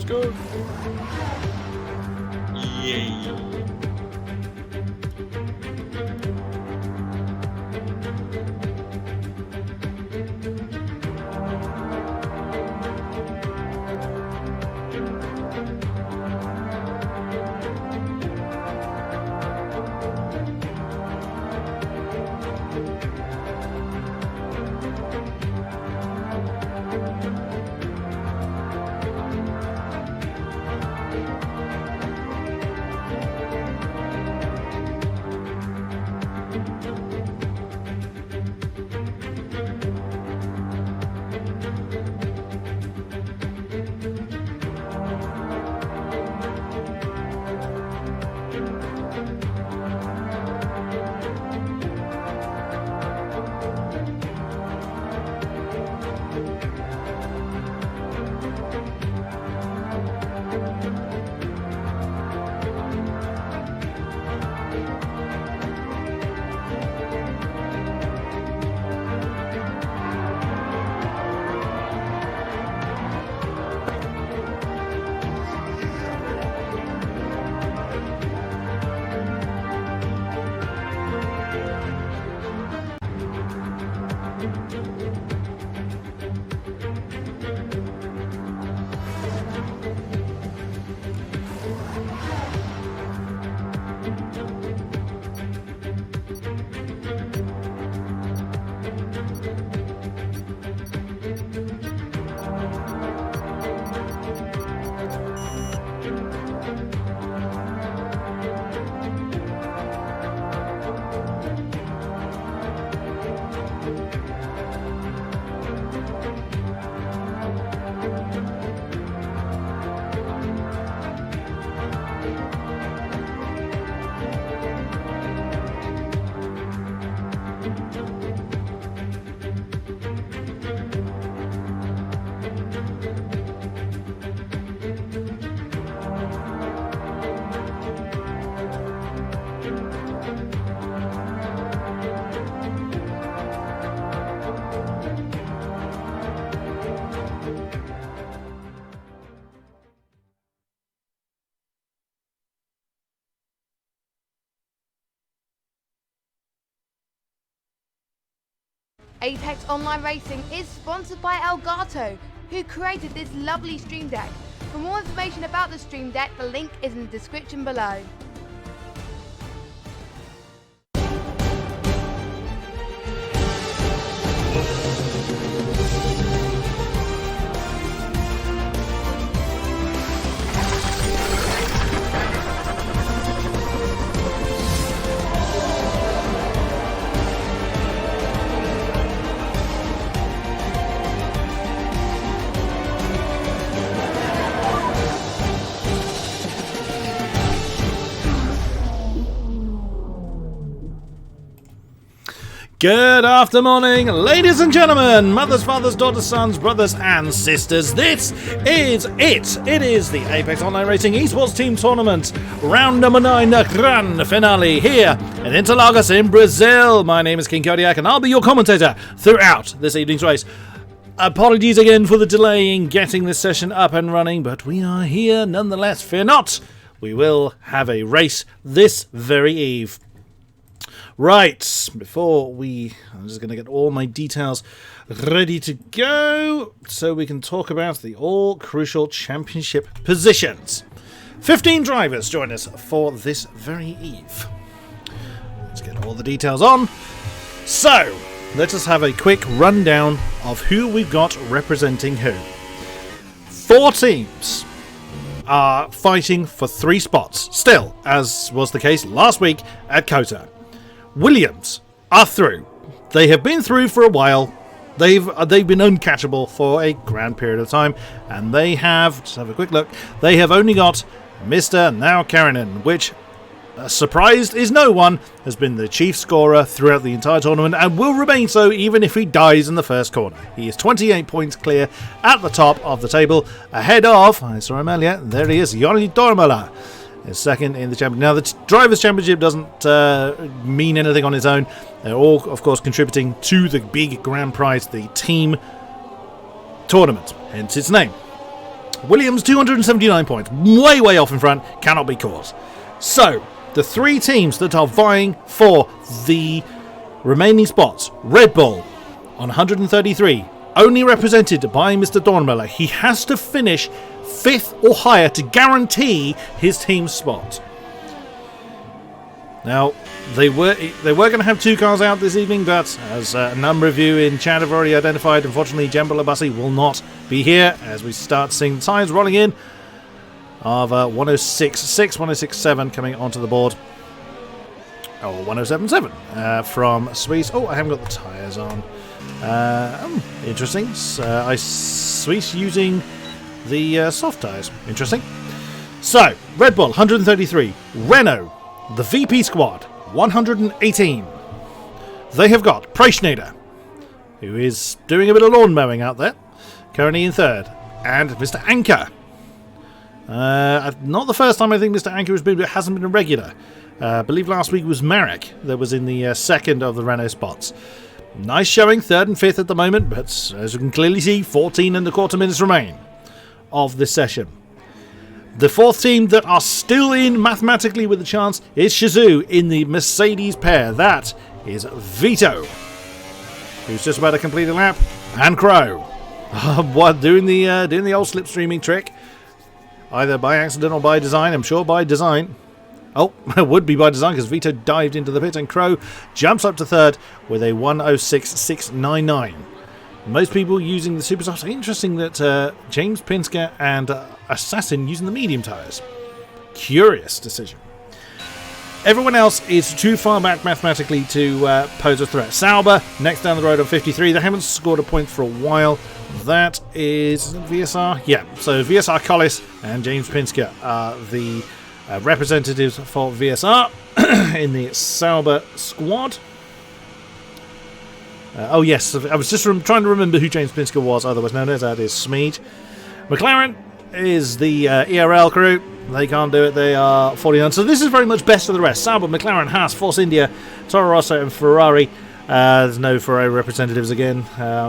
go. Yay. Apex Online Racing is sponsored by Elgato, who created this lovely Stream Deck. For more information about the Stream Deck, the link is in the description below. Good afternoon, ladies and gentlemen, mothers, fathers, daughters, sons, brothers and sisters. This is it. It is the Apex Online Racing Esports Team Tournament, round number 9, the grand finale here in Interlagos in Brazil. My name is King-Kodiak and I'll be your commentator throughout this evening's race. Apologies again for the delay in getting this session up and running, but we are here nonetheless. Fear not, we will have a race this very eve. Right, I'm just going to get all my details ready to go so we can talk about the all-crucial championship positions. 15 drivers join us for this very eve. Let's get all the details on. So, let us have a quick rundown of who we've got representing who. 4 teams are fighting for 3 spots, still, as was the case last week at COTA. Williams are through. They have been through for a while. They've been uncatchable for a grand period of time, and they have, just have a quick look, they have only got Mr. Now Karinen, which, surprised is no one, has been the chief scorer throughout the entire tournament and will remain so even if he dies in the first corner. He is 28 points clear at the top of the table, ahead of, I saw him earlier, there he is, Joni Dormala. Is second in the championship. Now, the Drivers' Championship doesn't mean anything on its own. They're all, of course, contributing to the big grand prize, the team tournament, hence its name. Williams, 279 points. Way off in front. Cannot be caught. So, the three teams that are vying for the remaining spots. Red Bull on 133. Only represented by Mr. Dornmiller. He has to finish 5th or higher to guarantee his team's spot. Now, they were going to have 2 cars out this evening, but as a number of you in chat have already identified, unfortunately, Jembal Abassi will not be here as we start seeing the tyres rolling in of 106.6, 106.7 coming onto the board. Oh, 107.7 from Swiss. Oh, I haven't got the tyres on. Interesting. Swiss using the soft tyres. Interesting. So, Red Bull, 133. Renault, the VP squad, 118. They have got Preschneider, who is doing a bit of lawn mowing out there, currently in 3rd. And Mr. Anker. Not the first time I think Mr. Anker has been, but it hasn't been a regular. I believe last week was Marek that was in the 2nd of the Renault spots. Nice showing, 3rd and 5th at the moment, but as you can clearly see, 14.25 minutes remain of this session. The 4th team that are still in mathematically with a chance is Shizou in the Mercedes pair. That is Vito, who's just about to complete a lap, and Crow. What, doing the old slipstreaming trick, either by accident or by design. I'm sure by design. Oh, it would be by design because Vito dived into the pit and Crow jumps up to 3rd with a 106.699. Most people using the super softs. Interesting that James Pinsker and Assassin using the medium tyres. Curious decision. Everyone else is too far back mathematically to pose a threat. Sauber, next down the road on 53. They haven't scored a point for a while. That is VSR. Yeah, so VSR Collis and James Pinsker are the representatives for VSR in the Sauber squad. Oh yes, I was just trying to remember who James Pinsker was, otherwise known as. That is Smeed. McLaren is the ERL crew. They can't do it, they are 49. So this is very much best of the rest. Sauber, McLaren, Haas, Force India, Toro Rosso and Ferrari. There's no Ferrari representatives again.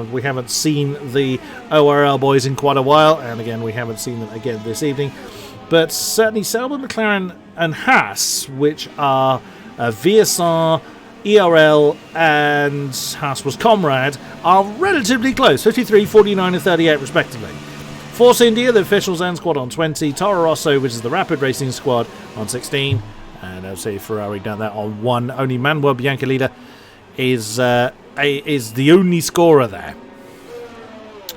We haven't seen the ORL boys in quite a while, and again we haven't seen them again this evening. But certainly Sauber, McLaren and Haas, which are VSR, ERL and Haas was Comrade, are relatively close, 53, 49 and 38 respectively. Force India, the official Zen squad on 20, Toro Rosso, which is the Rapid Racing squad, on 16, and I'll say Ferrari down there on 1. Only Manuel Biancalida is the only scorer there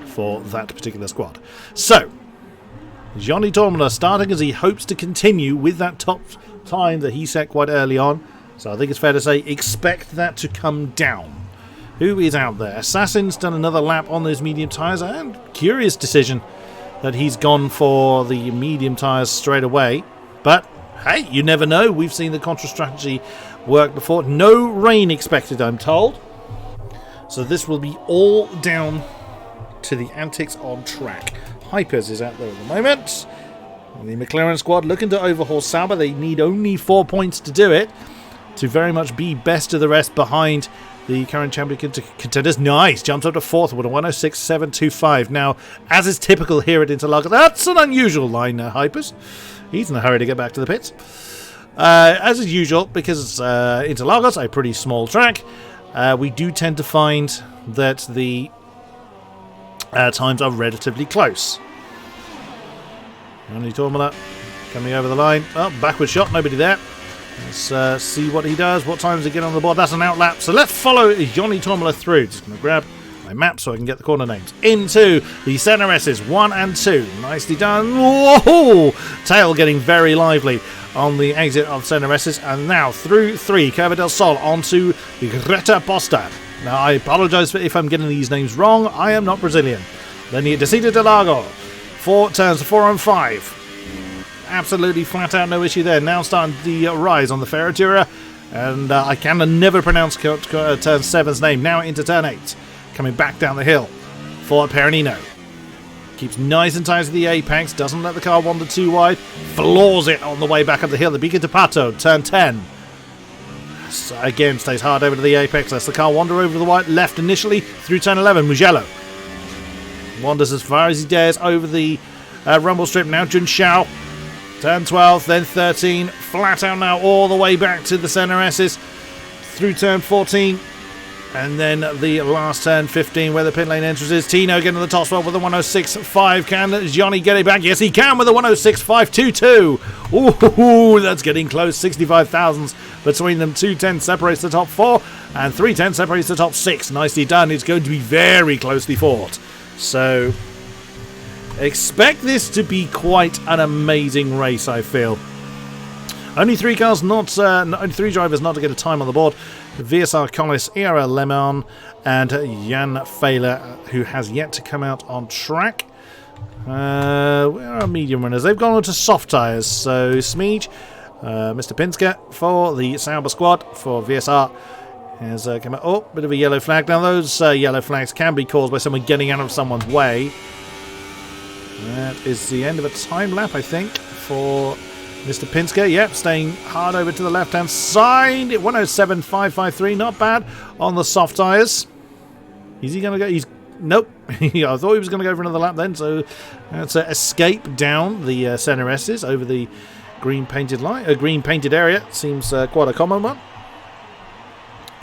for that particular squad. So, Johnny Tormler starting as he hopes to continue with that top time that he set quite early on. So I think it's fair to say expect that to come down. Who is out there? Assassin's done another lap on those medium tyres, and curious decision that he's gone for the medium tyres straight away. But hey, you never know. We've seen the contra strategy work before. No rain expected, I'm told. So this will be all down to the antics on track. Hypers is out there at the moment. And the McLaren squad looking to overhaul Sauber. They need only 4 points to do it, to very much be best of the rest behind the current champion contenders. Nice, jumps up to 4th with a 106.725. Now, as is typical here at Interlagos, that's an unusual line, Hypers. He's in a hurry to get back to the pits. As is usual, because Interlagos, a pretty small track, we do tend to find that the times are relatively close. Only Tormula coming over the line. Oh, backward shot, nobody there. Let's see what he does. What time does he get on the board? That's an outlap. So let's follow Johnny Tormula through. Just going to grab my map so I can get the corner names. Into the center S's 1 and 2. Nicely done. Whoa! Tail getting very lively on the exit of center S's. And now through 3. Curva del Sol onto Greta Posta. Now I apologize if I'm getting these names wrong. I am not Brazilian. Then the Descida de Lago. 4 turns 4 and 5. Absolutely flat out, no issue there. Now starting the rise on the Ferratura, and I can never pronounce turn 7's name. Now into turn 8, coming back down the hill for Peronino. Keeps nice and tight to the apex, doesn't let the car wander too wide, floors it on the way back up the hill. The Bica de Pato, turn 10. So again, stays hard over to the apex, lets the car wander over the white left initially through turn 11. Mugello wanders as far as he dares over the rumble strip now. Jun Xiao, turn 12, then 13, flat out now all the way back to the center S's through turn 14. And then the last turn, 15, where the pit lane entrance is. Tino getting to the top spot with a 106.5. Can Johnny get it back? Yes, he can with a 106.522. Ooh, that's getting close. 65 thousandths between them. 210 separates the top 4, and 310 separates the top 6. Nicely done. It's going to be very closely fought. So, expect this to be quite an amazing race, I feel. Only 3 cars, only 3 drivers not to get a time on the board. VSR Collis, ERL Lemon, and Jan Fehler, who has yet to come out on track. Where are medium runners? They've gone on to soft tyres. So Smeej, Mr. Pinsker for the Sauber squad for VSR has come out. Oh, bit of a yellow flag. Now those yellow flags can be caused by someone getting out of someone's way. That is the end of a time lap, I think, for Mr. Pinsker. Yep, staying hard over to the left-hand side. 107.553, not bad on the soft tyres. Is he going to go? He's nope. I thought he was going to go for another lap then. So that's an escape down the center S's over the green painted line, green painted area. Seems quite a common one.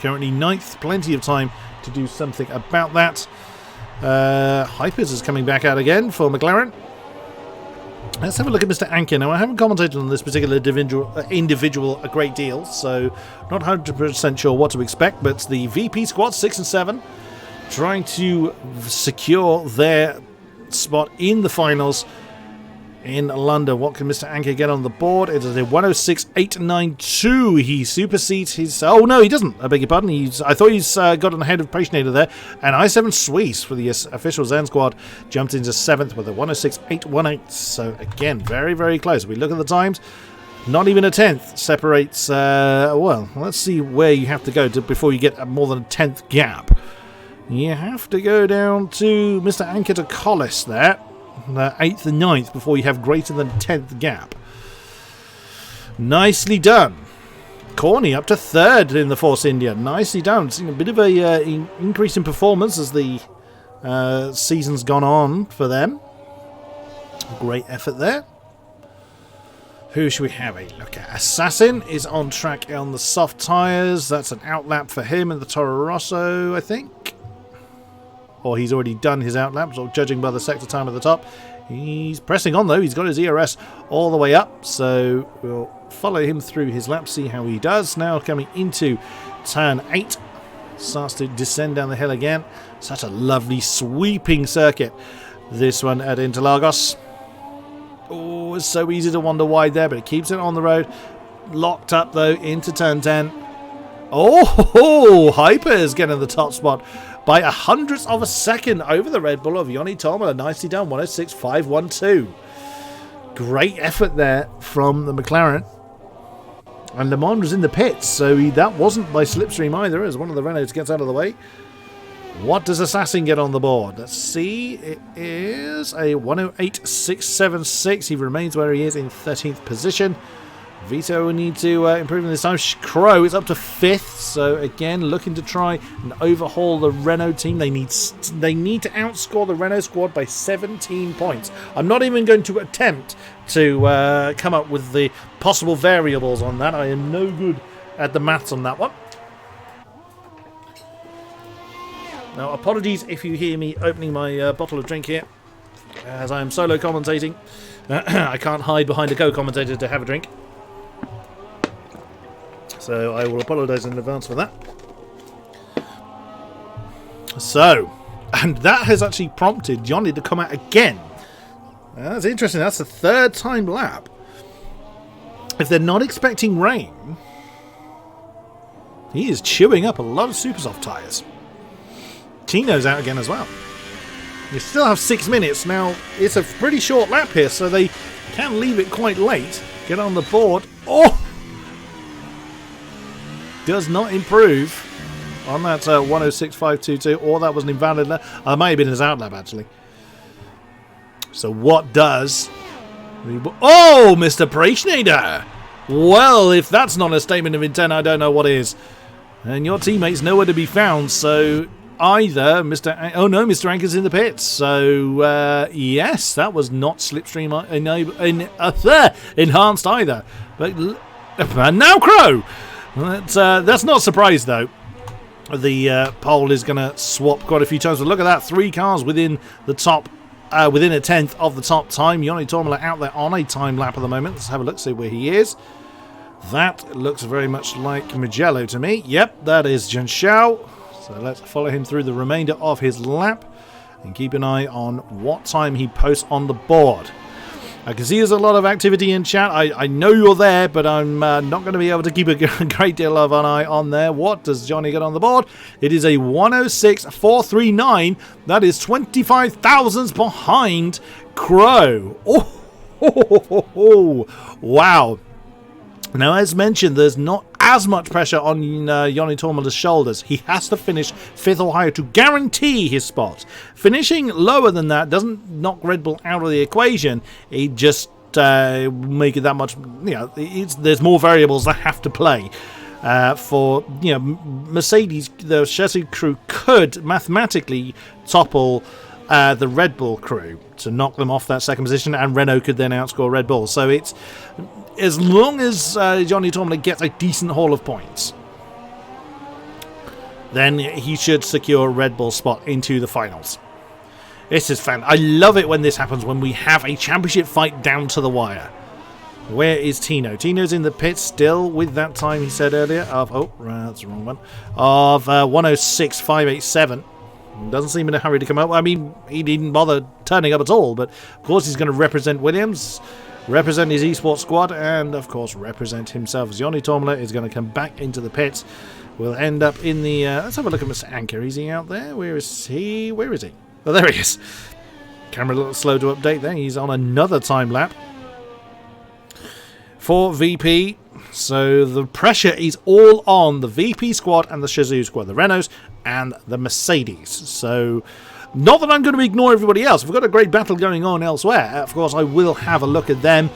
Currently 9th, plenty of time to do something about that. Hypers is coming back out again for McLaren. Let's have a look at Mr. Anker. Now, I haven't commentated on this particular individual a great deal, so not 100% sure what to expect, but the VP squad, 6 and 7, trying to secure their spot in the finals in London. What can Mr. Anker get on the board? It is a 106.892. He supersedes his... Oh, no, he doesn't. I beg your pardon. I thought he's gotten ahead of Pacenator there. And I7 Suisse for the official Zen squad jumped into 7th with a 106.818. So, again, very, very close. We look at the times. Not even a 10th separates... well, let's see where you have to go before you get more than a 10th gap. You have to go down to Mr. Anker to Collis there. 8th and 9th before you have greater than 10th gap. Nicely done. Corny up to 3rd in the Force India. Nicely done. Seen a bit of a increase in performance as the season's gone on for them. Great effort there. Who should we have a look at? Assassin is on track on the soft tyres. That's an outlap for him in the Toro Rosso, I think. Or he's already done his outlap, so judging by the sector time at the top. He's pressing on, though. He's got his ERS all the way up, so we'll follow him through his lap, see how he does. Now coming into turn 8. Starts to descend down the hill again. Such a lovely sweeping circuit, this one at Interlagos. Oh, it's so easy to wander wide there, but it keeps it on the road. Locked up, though, into turn 10. Oh, Hyper's getting the top spot by 100th of a second over the Red Bull of Joni Tolmala. Nicely done, 106.512. Great effort there from the McLaren. And Le Mans was in the pits, so that wasn't by slipstream either, as one of the Renaults gets out of the way. What does Assassin get on the board? Let's see. It is a 108.676. He remains where he is in 13th position. Vito will need to improve in this time. Crow is up to 5th, so again looking to try and overhaul the Renault team. They need to outscore the Renault squad by 17 points. I'm not even going to attempt to come up with the possible variables on that. I am no good at the maths on that one. Now, apologies if you hear me opening my bottle of drink here, as I am solo commentating. I can't hide behind a co-commentator to have a drink. So I will apologise in advance for that. So, and that has actually prompted Johnny to come out again. That's interesting. That's the 3rd time lap. If they're not expecting rain, he is chewing up a lot of super soft tyres. Tino's out again as well. You still have 6 minutes. Now, it's a pretty short lap here, so they can leave it quite late. Get on the board. Oh! Does not improve on that 106.522, or that was an invalid lap. It might have been his outlap, actually. So what does... Oh, Mr. Preschneider! Well, if that's not a statement of intent, I don't know what is. And your teammate's nowhere to be found, so either. Oh no, Mr. Anker's in the pits. So yes, that was not slipstream enhanced either. But now Crow. That's not a surprise though. The pole is going to swap quite a few times. But look at that, 3 cars within the top, within a tenth of the top time. Joni Tormala out there on a time lap at the moment. Let's have a look, see where he is. That looks very much like Mugello to me. Yep, that is Jun Xiao. So let's follow him through the remainder of his lap and keep an eye on what time he posts on the board. I can see there's a lot of activity in chat. I know you're there, but I'm not going to be able to keep a great deal of an eye on there. What does Johnny get on the board? It is a 106.439. That is 25 thousandths behind Crow. Oh, wow. Now, as mentioned, there's not as much pressure on Joni Tormala's shoulders. He has to finish 5th or higher to guarantee his spot. Finishing lower than that doesn't knock Red Bull out of the equation. It just make it that much, there's more variables that have to play. For Mercedes, the chassis crew could mathematically topple the Red Bull crew to knock them off that second position, and Renault could then outscore Red Bull. So it's, as long as Joni Tormala gets a decent haul of points, then he should secure a Red Bull spot into the finals. This is fun. I love it when this happens, when we have a championship fight down to the wire. Where is Tino? Tino's in the pits still with that time he said earlier of, that's the wrong one, of 106.587. Doesn't seem in a hurry to come up. I mean, he didn't bother turning up at all, but of course he's going to represent Williams, represent his esports squad, and of course represent himself. Joni Tormala is going to come back into the pits. We'll end up in the let's have a look at Mr. Anker. Is he out there? Where is he? Oh, there he is. Camera a little slow to update there. He's on another time lap for VP. So the pressure is all on the VP squad and the Shazoo squad, the Renaults and the Mercedes. So not that I'm going to ignore everybody else. We've got a great battle going on elsewhere. Of course, I will have a look at them.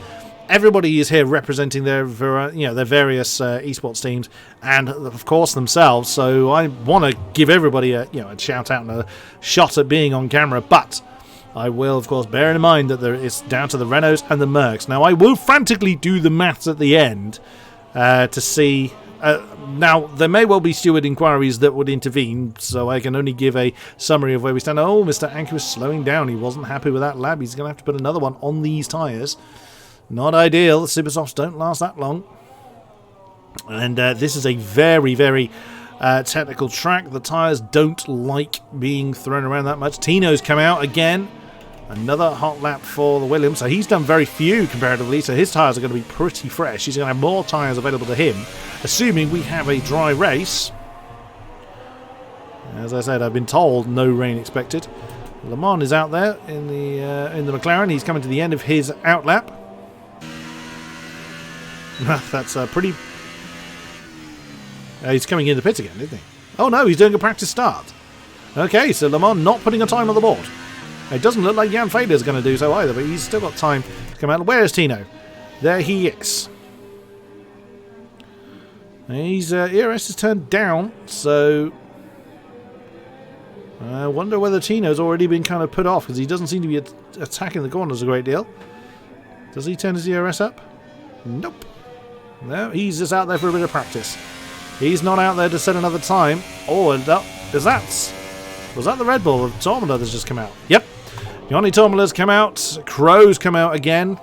Everybody is here representing their various esports teams and, of course, themselves. So I want to give everybody a shout out and a shot at being on camera. But I will, of course, bear in mind that it's down to the Renaults and the Mercs. Now, I will frantically do the maths at the end to see. Now, there may well be steward inquiries that would intervene, so I can only give a summary of where we stand. Oh, Mr. Anker is slowing down. He wasn't happy with that lap. He's going to have to put another one on these tyres. Not ideal. The Supersofts don't last that long. And this is a very, very technical track. The tyres don't like being thrown around that much. Tino's come out again. Another hot lap for the Williams. So he's done very few comparatively, so his tyres are going to be pretty fresh. He's going to have more tyres available to him, assuming we have a dry race. As I said, I've been told no rain expected. Le Mans is out there in the McLaren. He's coming to the end of his outlap. That's pretty... he's coming in the pits again, isn't he? Oh no, he's doing a practice start. Okay, so Le Mans not putting a time on the board. It doesn't look like Jan Fader's going to do so either, but he's still got time to come out. Where is Tino? There he is. His ERS is turned down, so I wonder whether Tino's already been kind of put off, because he doesn't seem to be attacking the corners a great deal. Does he turn his ERS up? Nope. No, he's just out there for a bit of practice. He's not out there to set another time. Oh, and was that the Red Bull? Tormala that's just come out. Yep. Joni Tormala's come out. Crow's come out again.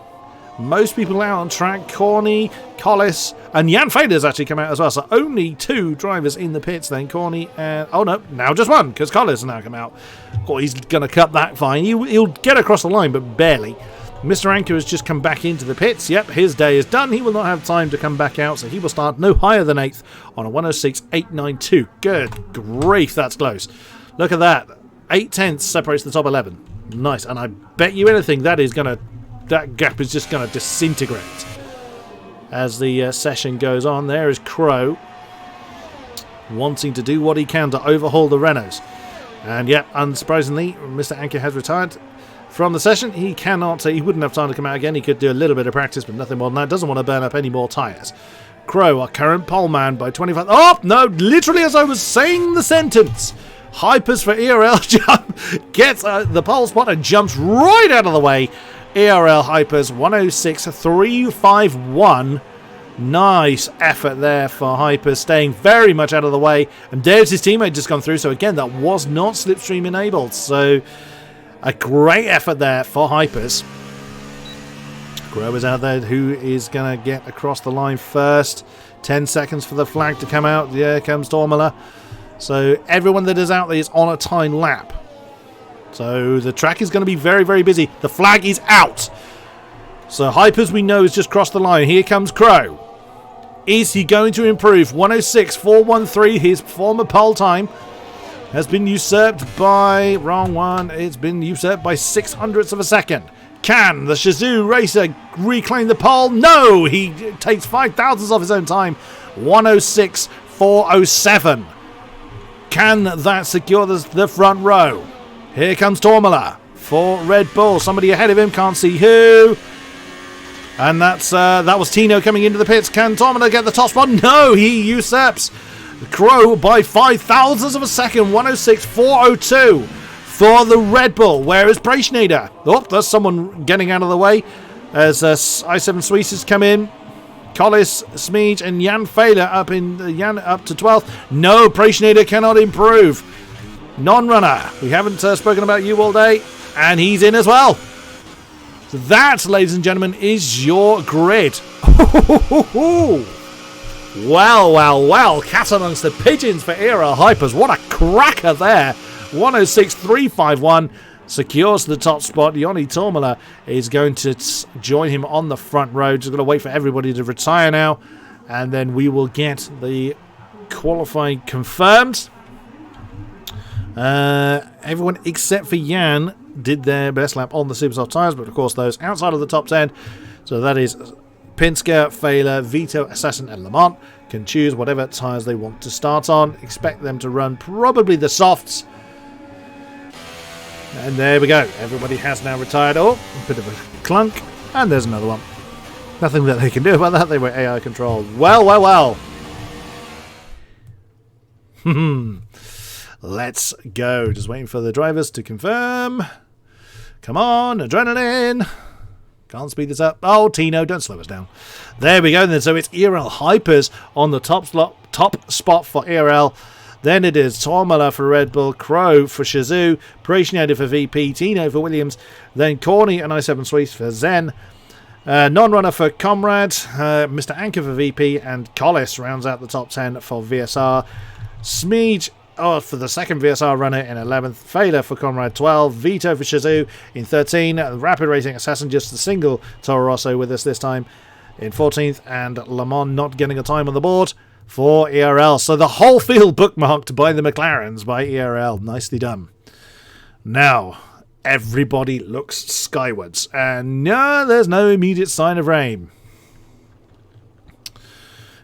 Most people out on track. Corny, Collis, and Jan Fader's actually come out as well. So only 2 drivers in the pits then. Corny and... oh no, now just 1, because Collis has now come out. Oh, he's going to cut that fine. He'll get across the line, but barely. Mr. Anker has just come back into the pits. Yep, his day is done. He will not have time to come back out, so he will start no higher than 8th on a 106.892. Good grief, that's close. Look at that. 8 tenths separates the top 11. Nice, and I bet you anything that gap is just going to disintegrate as the session goes on. There is Crow wanting to do what he can to overhaul the Renaults. And yep, unsurprisingly, Mr. Anker has retired from the session. He wouldn't have time to come out again. He could do a little bit of practice, but nothing more than that. Doesn't want to burn up any more tyres. Crow, our current pole man, by 25... oh, no, literally as I was saying the sentence, Hypers for ERL gets the pole spot and jumps right out of the way. ERL Hypers 106.351. Nice effort there for Hypers, staying very much out of the way. And there's his teammate just gone through. So again, that was not slipstream enabled. So a great effort there for Hypers. Crow is out there. Who is going to get across the line first? 10 seconds for the flag to come out. Here comes Tormala. So everyone that is out there is on a time lap. So the track is going to be very, very busy. The flag is out. So Hypers, we know, has just crossed the line. Here comes Crow. Is he going to improve? 106.413, his former pole time, has been usurped by... Wrong one. It's been usurped by 0.06 of a second. Can the Shizou racer reclaim the pole? No! He takes 0.005 of his own time. 106.407. Can that secure the front row? Here comes Tormala for Red Bull. Somebody ahead of him, can't see who. And that was Tino coming into the pits. Can Tormala get the top spot? No, he usurps Crow by 0.005 of a second. 106.402 for the Red Bull. Where is Preschneider? Oh, there's someone getting out of the way as i7 Swiss has come in. Collis, Smeej, and Jan Fehler up to 12th. No, Preschneider cannot improve. Non-runner. We haven't spoken about you all day, and he's in as well. So that, ladies and gentlemen, is your grid. Well. Cat amongst the pigeons for ERL Hypers. What a cracker there. 106.351 secures the top spot. Yoni Tormala is going to join him on the front row. Just going to wait for everybody to retire now. And then we will get the qualifying confirmed. Everyone except for Jan did their best lap on the Supersoft tyres, but of course those outside of the top 10, so that is Pinsker, Fehler, Vito, Assassin and Lamont, can choose whatever tyres they want to start on. Expect them to run probably the softs. And there we go. Everybody has now retired. Oh, a bit of a clunk. And there's another one. Nothing that they can do about that. They were AI controlled. Well. Let's go. Just waiting for the drivers to confirm. Come on, adrenaline. Can't speed this up. Oh, Tino, don't slow us down. There we go then. So it's ERL Hypers on the top spot for ERL. Then it is Tormala for Red Bull, Crow for Shizou, Preschneider for VP, Tino for Williams, then Corny and i7 Swiss for Zen. Non-runner for Comrade, Mr. Anchor for VP, and Collis rounds out the top 10 for VSR. Smeej for the second VSR runner in 11th, Fehler for Comrade 12, Vito for Shizou in 13, Rapid Racing Assassin just the single Toro Rosso with us this time in 14th, and Lamont not getting a time on the board for ERL. So the whole field bookmarked by the McLarens by ERL. Nicely done. Now, everybody looks skywards, and no, there's no immediate sign of rain.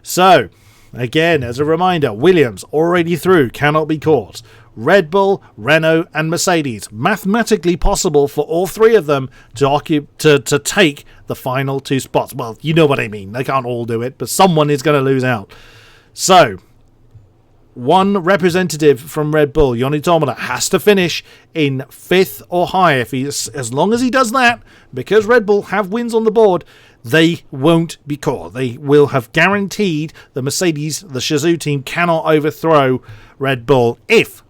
So, again, as a reminder, Williams already through, cannot be caught. Red Bull, Renault, and Mercedes. Mathematically possible for all three of them to take the final two spots. Well, you know what I mean. They can't all do it, but someone is going to lose out. So, one representative from Red Bull, Yoni Tormala, has to finish in 5th or higher. As long as he does that, because Red Bull have wins on the board, they won't be caught. They will have guaranteed the Mercedes, the Shizou team, cannot overthrow Red Bull if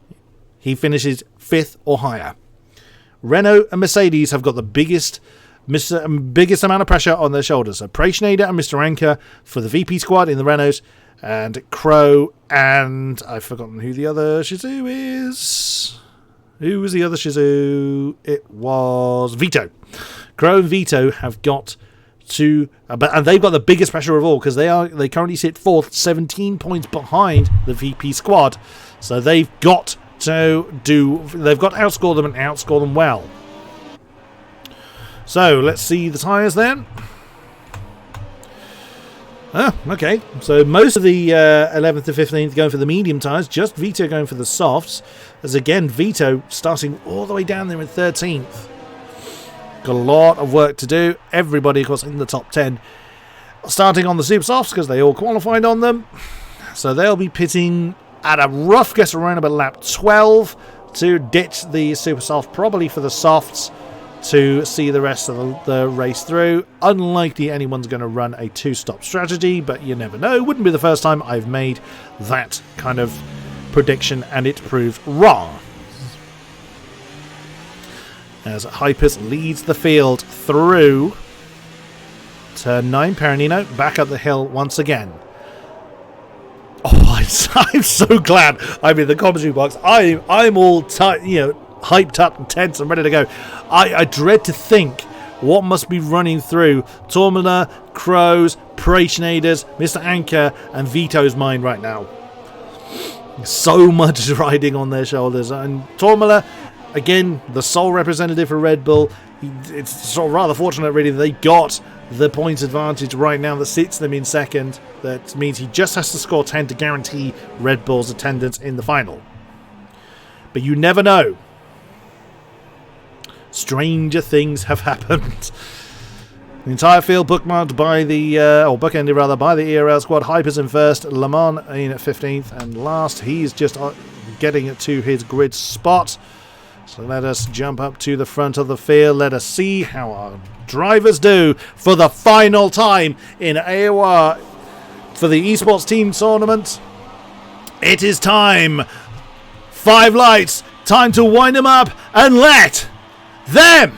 he finishes 5th or higher. Renault and Mercedes have got the biggest amount of pressure on their shoulders. So Preschneider and Mr. Anchor for the VP squad in the Renaults, and Crow and I've forgotten who the other Shizou is. Who was the other Shizou? It was Vito. Crow and Vito have got to, and they've got the biggest pressure of all because they currently sit 4th, 17 points behind the VP squad. So they've got to outscore them and outscore them well. So let's see the tyres then. Okay, so most of the 11th to 15th going for the medium tyres, just Vito going for the softs, as again Vito starting all the way down there in 13th. Got a lot of work to do. Everybody, of course, in the top 10 starting on the super softs because they all qualified on them. So they'll be pitting at a rough guess around about lap 12 to ditch the super soft, probably for the softs, to see the rest of the race through. Unlikely anyone's going to run a two-stop strategy, but you never know. Wouldn't be the first time I've made that kind of prediction and it proved wrong. As Hypers leads the field through turn 9, Peronino back up the hill once again. Oh, I'm so glad I'm in the commentary box. I'm all hyped up and tense and ready to go. I dread to think what must be running through Tormula, Crow's, Preichnaders, Mr. Anker and Vito's mind right now. So much riding on their shoulders. And Tormula, again, the sole representative for Red Bull. It's sort of rather fortunate, really, they got the points advantage right now that sits them in second. That means he just has to score 10 to guarantee Red Bull's attendance in the final. But you never know. Stranger things have happened. The entire field bookmarked by the, bookended rather, by the AOR squad. Hypers in first, Le Mans in 15th, and last, he's just getting it to his grid spot. So let us jump up to the front of the field. Let us see how our drivers do for the final time in AOR for the Esports Team Tournament. It is time. 5 lights. Time to wind them up and let them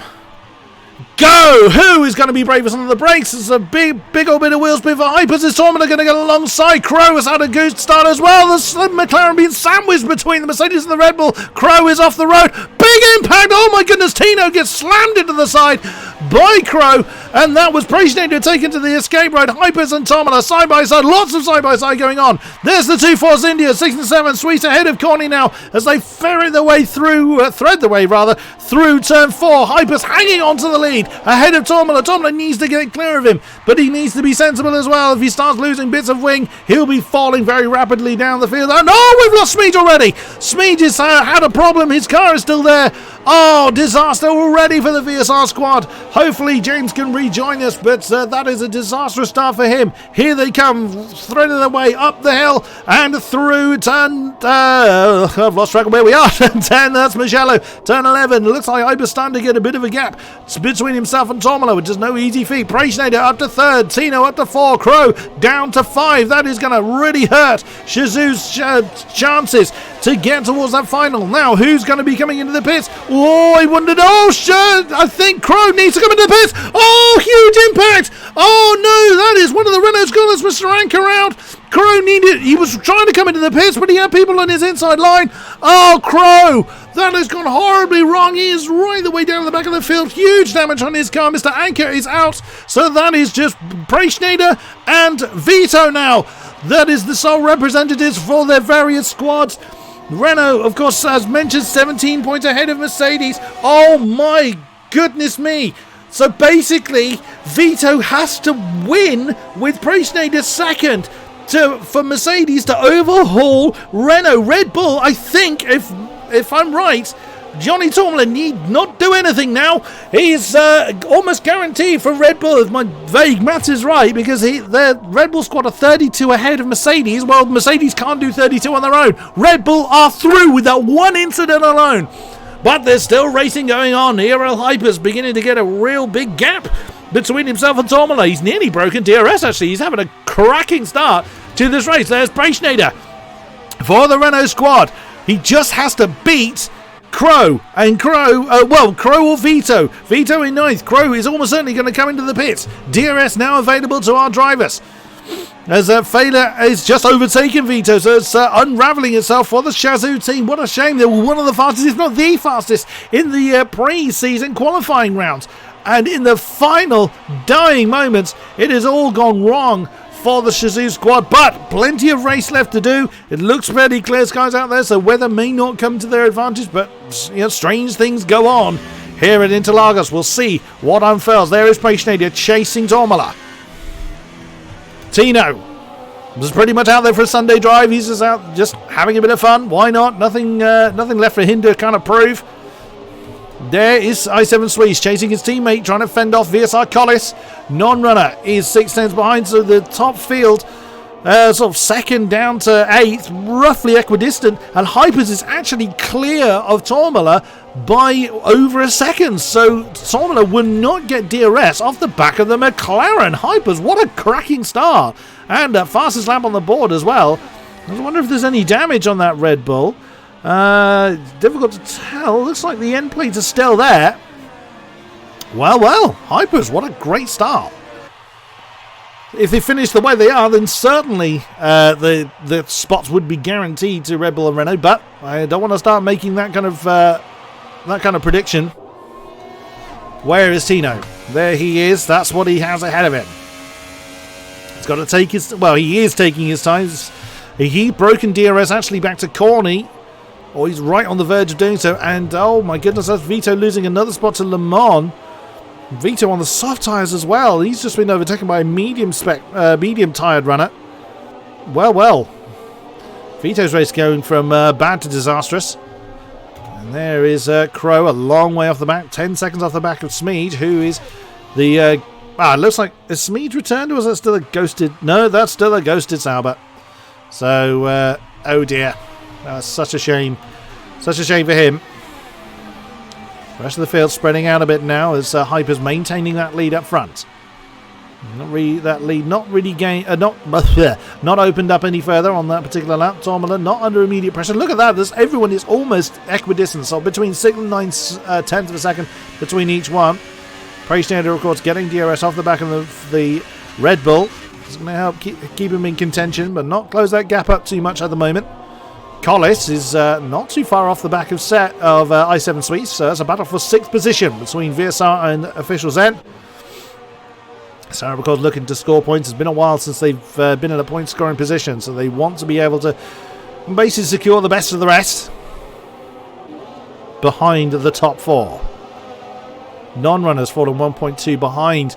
go. Who is going to be bravest under the brakes? It's a big old bit of wheel spin for Hypers. Is Tormula going to get alongside? Crow has had a good start as well. The McLaren being sandwiched between the Mercedes and the Red Bull. Crow is off the road. Big impact. Oh my goodness. Tino gets slammed into the side by Crow. And that was Preichnaders taken to the escape road. Hypers and Tormula side by side. Lots of side by side going on. There's the two Force India. 6 and 7. Sweet ahead of Corny now as they thread their way through turn 4. Hypers hanging on to the lead ahead of Tormula. Tormula needs to get clear of him, but he needs to be sensible as well. If he starts losing bits of wing, he'll be falling very rapidly down the field. And we've lost Smeege already. Smeege has had a problem. His car is still there. Oh, disaster already for the VSR squad. Hopefully James can rejoin us, but that is a disastrous start for him. Here they come, threading their way up the hill and through turn... I've lost track of where we are. Turn 10, that's Michello. Turn 11, looks like Hyper's starting to get a bit of a gap. It's between himself and Tormula, which is no easy feat. Preichnaders up to 3rd, Tino up to 4, Crow down to 5. That is going to really hurt Shazoo's chances to get towards that final. Now, who's going to be coming into the pits? Oh, I wondered. Oh, shit. I think Crow needs to come into the pits. Oh, huge impact. Oh, no. That is one of the Renault scholars, Mr. Anker out. Crow he was trying to come into the pits, but he had people on his inside line. Oh, Crow. That has gone horribly wrong. He is right the way down the back of the field. Huge damage on his car. Mr. Anker is out. So that is just Preichnaders and Vito now. That is the sole representatives for their various squads. Renault, of course, as mentioned, 17 points ahead of Mercedes. Oh my goodness me. So basically, Vito has to win with Preichnaders second for Mercedes to overhaul Renault. Red Bull, I think, if I'm right, Johnny Tormula need not do anything now. He's almost guaranteed for Red Bull, if my vague maths is right, because their Red Bull squad are 32 ahead of Mercedes. Well, Mercedes can't do 32 on their own. Red Bull are through with that one incident alone. But there's still racing going on. AOR Hyper's beginning to get a real big gap between himself and Tormula. He's nearly broken DRS, actually. He's having a cracking start to this race. There's Preichnaders for the Renault squad. He just has to beat Crow or Vito. Vito in 9th. Crow is almost certainly going to come into the pits. DRS now available to our drivers. As Failer is just overtaken Vito, so it's unravelling itself for the Shazoo team. What a shame. They were one of the fastest, if not the fastest, in the pre-season qualifying rounds. And in the final dying moments, it has all gone wrong for the Shazoo squad, but plenty of race left to do. It looks fairly clear skies out there, so weather may not come to their advantage, but strange things go on here at Interlagos. We'll see what unfurls. There is Preichnaders chasing Tormula. Tino was pretty much out there for a Sunday drive. He's just out, just having a bit of fun. Why not? Nothing left for him to kind of prove. There is i7 Sweets chasing his teammate, trying to fend off VSR Collis. Non-runner is 6 tenths behind, so the top field sort of second down to 8th, roughly equidistant, and Hypers is actually clear of Tormala by over a second. So Tormala will not get DRS off the back of the McLaren. Hypers, what a cracking start, and fastest lap on the board as well. I wonder if there's any damage on that Red Bull. Difficult to tell. Looks like the end plates are still there. Well, Hypers, what a great start. If they finish the way they are, then certainly the spots would be guaranteed to Red Bull and Renault. But I don't want to start making that kind of prediction. Where is Tino? There he is. That's what he has ahead of him. He's got to take his. Well, he is taking his time. He broken DRS actually back to Corny. Or he's right on the verge of doing so. And oh my goodness, that's Vito losing another spot to Le Mans. Vito on the soft tyres as well. He's just been overtaken by a medium tired runner. Well. Vito's race going from bad to disastrous. And there is Crow a long way off the back. 10 seconds off the back of Smeed, who is the... it looks like... Is Smeed returned or is that still a ghosted... No, that's still a ghosted Sauber. So, oh dear. That's such a shame. Such a shame for him. The rest of the field spreading out a bit now as Hyper's maintaining that lead up front. Not opened up any further on that particular lap. Tormala not under immediate pressure. Look at that. Everyone is almost equidistant. So between 6 and 9 tenths of a second between each one. Preschneider, of course, getting DRS off the back of the Red Bull. It's going to help keep him in contention, but not close that gap up too much at the moment. Collis is not too far off the back of i7 Suisse, so it's a battle for 6th position between Virsar and Official Zen. Sarah, of course, looking to score points. It's been a while since they've been in a point scoring position, so they want to be able to basically secure the best of the rest behind the top 4. Non-runners falling 1.2 behind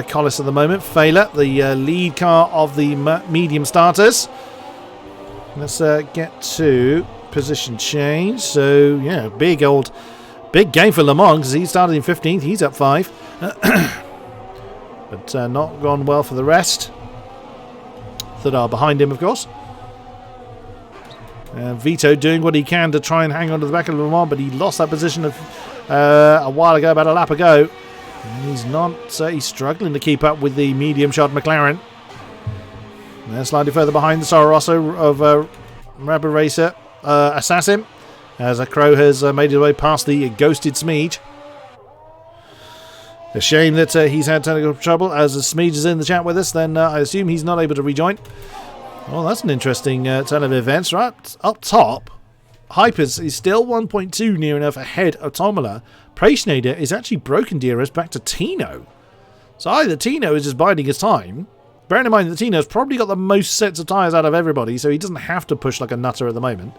Collis at the moment. Failer, the lead car of the medium starters. Let's get to position change. So, yeah, big game for Le Mans because he started in 15th. He's up 5. But not gone well for the rest that are behind him, of course. Vito doing what he can to try and hang on to the back of Le Mans, but he lost that position a while ago, about a lap ago. And he's struggling to keep up with the medium-shod McLaren. They're slightly further behind the Soro Rosso of Rapid Racer Assassin, as a Crow has made his way past the ghosted Smeed. A shame that he's had technical trouble. As Smeed is in the chat with us, then I assume he's not able to rejoin. Well, that's an interesting turn of events. Right up top, Hypers is still 1.2 near enough ahead of Tormala. Preschneider is actually broken DRS back to Tino. So either Tino is just biding his time. Bearing in mind that Tino's probably got the most sets of tyres out of everybody, so he doesn't have to push like a nutter at the moment.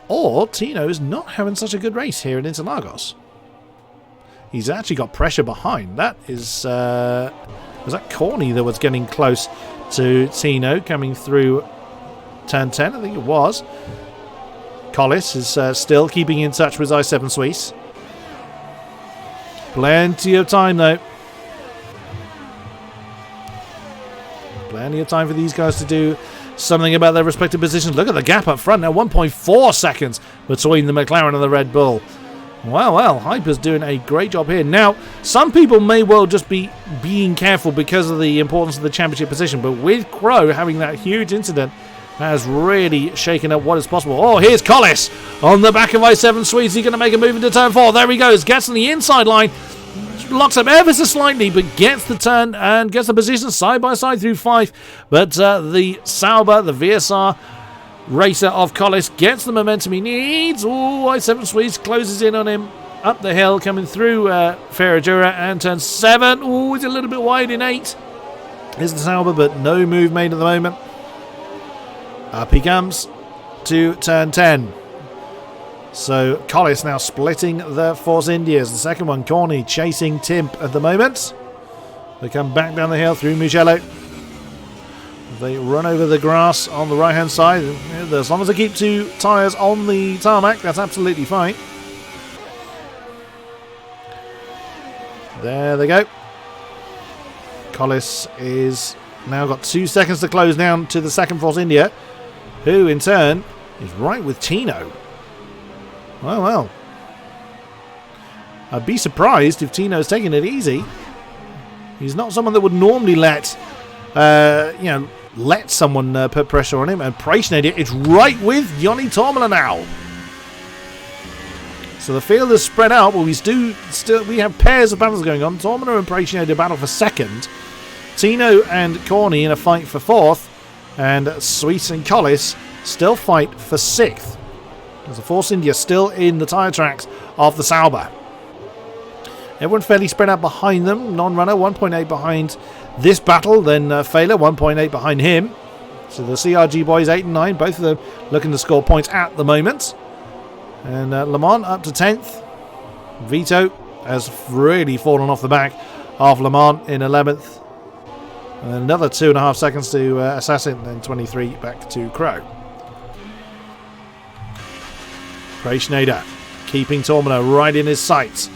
Or Tino is not having such a good race here in Interlagos. He's actually got pressure behind. That is... was that Corny that was getting close to Tino coming through turn 10? I think it was. Collis is still keeping in touch with i7 Suisse. Plenty of time, though. Plenty of time for these guys to do something about their respective positions. Look at the gap up front now, 1.4 seconds between the McLaren and the Red Bull. Well, Hyper's doing a great job here. Now, some people may well just be being careful because of the importance of the championship position, but with Crow having that huge incident, has really shaken up what is possible. Oh, here's Collis on the back of i7 Suisse. He's going to make a move into turn 4. There he goes. Gets on the inside line. Locks up ever so slightly, but gets the turn and gets the position side by side through 5. But the Sauber, the VSR racer of Collis, gets the momentum he needs. Oh, i7 Suisse closes in on him up the hill, coming through Ferradura and turn 7. Oh, he's a little bit wide in 8. Is the Sauber, but no move made at the moment. Up he comes to turn 10. So Collis now splitting the Force Indias. The second one, Corny, chasing Timp at the moment. They come back down the hill through Mugello. They run over the grass on the right-hand side. As long as they keep 2 tyres on the tarmac, that's absolutely fine. There they go. Collis is now got 2 seconds to close down to the second Force India, who in turn is right with Tino. Well. I'd be surprised if Tino's taking it easy. He's not someone that would normally let someone put pressure on him. And Preishnader is right with Joni Tormela now. So the field is spread out, but we have pairs of battles going on. Tormela and Preishnader battle for second. Tino and Corny in a fight for fourth. And Sweet and Collis still fight for sixth. There's a Force India still in the tyre tracks of the Sauber. Everyone fairly spread out behind them. Non-runner 1.8 behind this battle. Then Failer 1.8 behind him. So the CRG boys 8 and 9. Both of them looking to score points at the moment. And Lamont up to 10th. Vito has really fallen off the back of Lamont in 11th. And another 2.5 seconds to Assassin. And 23 back to Crow. Preishnader keeping Tormela right in his sights.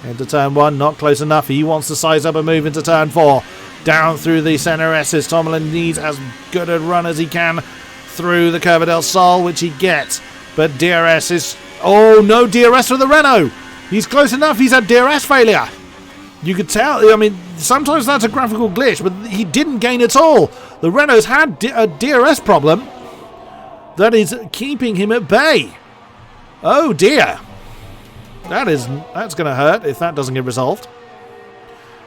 Into turn 1, not close enough. He wants to size up and move into turn 4. Down through the center S's. Tormela needs as good a run as he can through the Curva del Sol, which he gets. But DRS is... Oh, no DRS for the Renault. He's close enough. He's had DRS failure. You could tell. I mean, sometimes that's a graphical glitch, but he didn't gain at all. The Renault's had a DRS problem that is keeping him at bay. Oh, dear. That's going to hurt if that doesn't get resolved.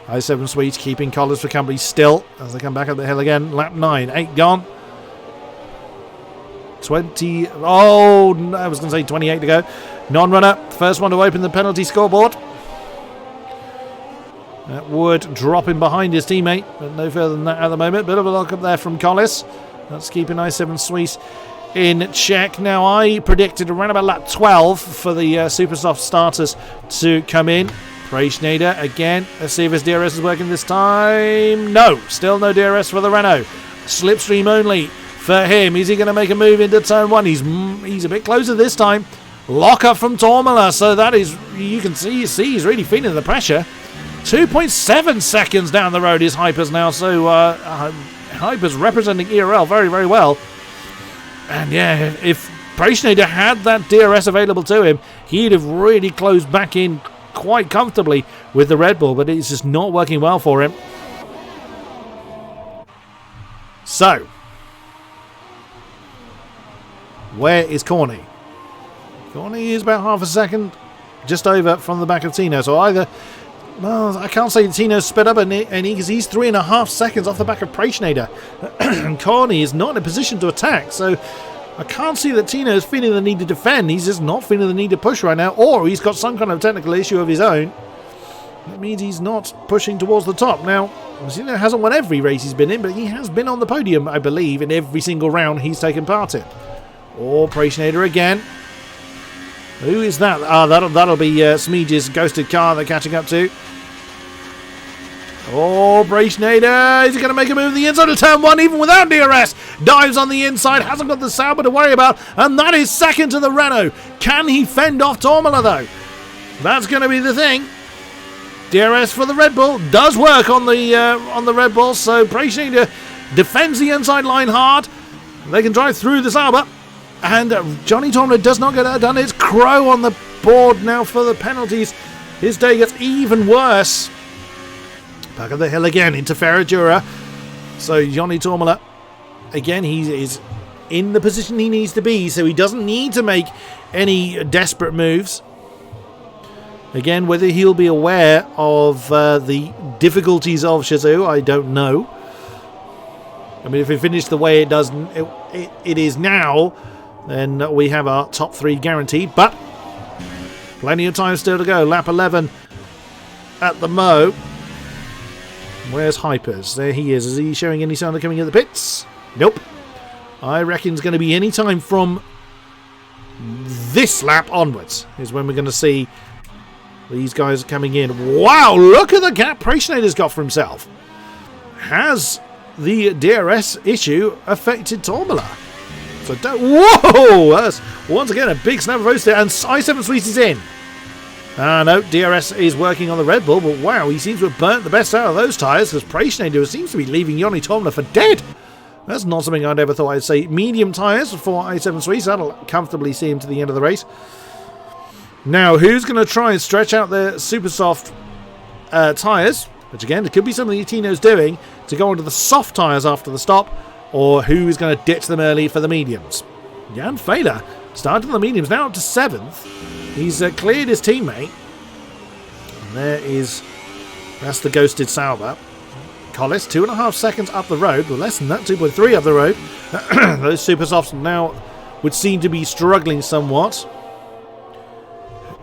I7 Sweet keeping Collins for company still as they come back up the hill again. Lap 9, 8 gone. 20. Oh, I was going to say 28 to go. Non-runner, first one to open the penalty scoreboard. That would drop him behind his teammate, but no further than that at the moment. Bit of a lock up there from Collis. That's keeping I7 Sweet in check. Now, I predicted around about lap 12 for the super soft starters to come in. Preishnader again. Let's see if his DRS is working this time. No, still no DRS for the Renault. Slipstream only for him. Is he going to make a move into turn 1? He's a bit closer this time. Lock up from Tormela. So that is, you can see he's really feeling the pressure. 2.7 seconds down the road is Hypers now. So Hypers representing ERL very, very well. And yeah, if Preishnader had that DRS available to him, he'd have really closed back in quite comfortably with the Red Bull, but it's just not working well for him. So, where is Corny? Corny is about half a second just over from the back of Tino. So either, well, I can't say Tino's sped up, and he's 3.5 seconds off the back of Preishnader. And Corny is not in a position to attack, so I can't see that Tino is feeling the need to defend. He's just not feeling the need to push right now, or he's got some kind of technical issue of his own. That means he's not pushing towards the top. Now, Tino hasn't won every race he's been in, but he has been on the podium, I believe, in every single round he's taken part in. Or Preishnader again. Who is that? Ah, that'll be Smeege's ghosted car they're catching up to. Oh, Preishnader, is he going to make a move to the inside of turn 1 even without DRS? Dives on the inside, hasn't got the Sauber to worry about, and that is second to the Renault. Can he fend off Tormela though? That's going to be the thing. DRS for the Red Bull does work on the Red Bull, so Preishnader defends the inside line hard. They can drive through the Sauber, and Johnny Tormela does not get that done. It's Crow on the board now for the penalties. His day gets even worse. Back of the hill again into Ferradura. So Johnny Tormela, again, he is in the position he needs to be, so he doesn't need to make any desperate moves. Again, whether he'll be aware of the difficulties of Shazoo, I don't know. I mean, if it finished the way it is now, then we have our top 3 guaranteed, but plenty of time still to go. Lap 11 at the Mo. Where's Hypers? There he is. Is he showing any sign of coming in the pits? Nope. I reckon it's going to be any time from this lap onwards is when we're going to see these guys coming in. Wow, look at the gap Preishnader's got for himself. Has the DRS issue affected Tormela? So whoa! That's once again a big snap of roast there, and I7 Sweet is in. No, DRS is working on the Red Bull, but wow, he seems to have burnt the best out of those tyres, because Preishnader seems to be leaving Joni Tomla for dead. That's not something I'd ever thought I'd say. Medium tyres for i7 Sweets, that'll comfortably see him to the end of the race. Now, who's going to try and stretch out their super soft tyres, which again, it could be something Tino's doing, to go onto the soft tyres after the stop, or who is going to ditch them early for the mediums. Jan Fehler started on the mediums, now up to 7th. He's cleared his teammate. And that's the ghosted Sauber. Collis, 2.5 seconds up the road, or less than that, 2.3 up the road. Those super softs now would seem to be struggling somewhat.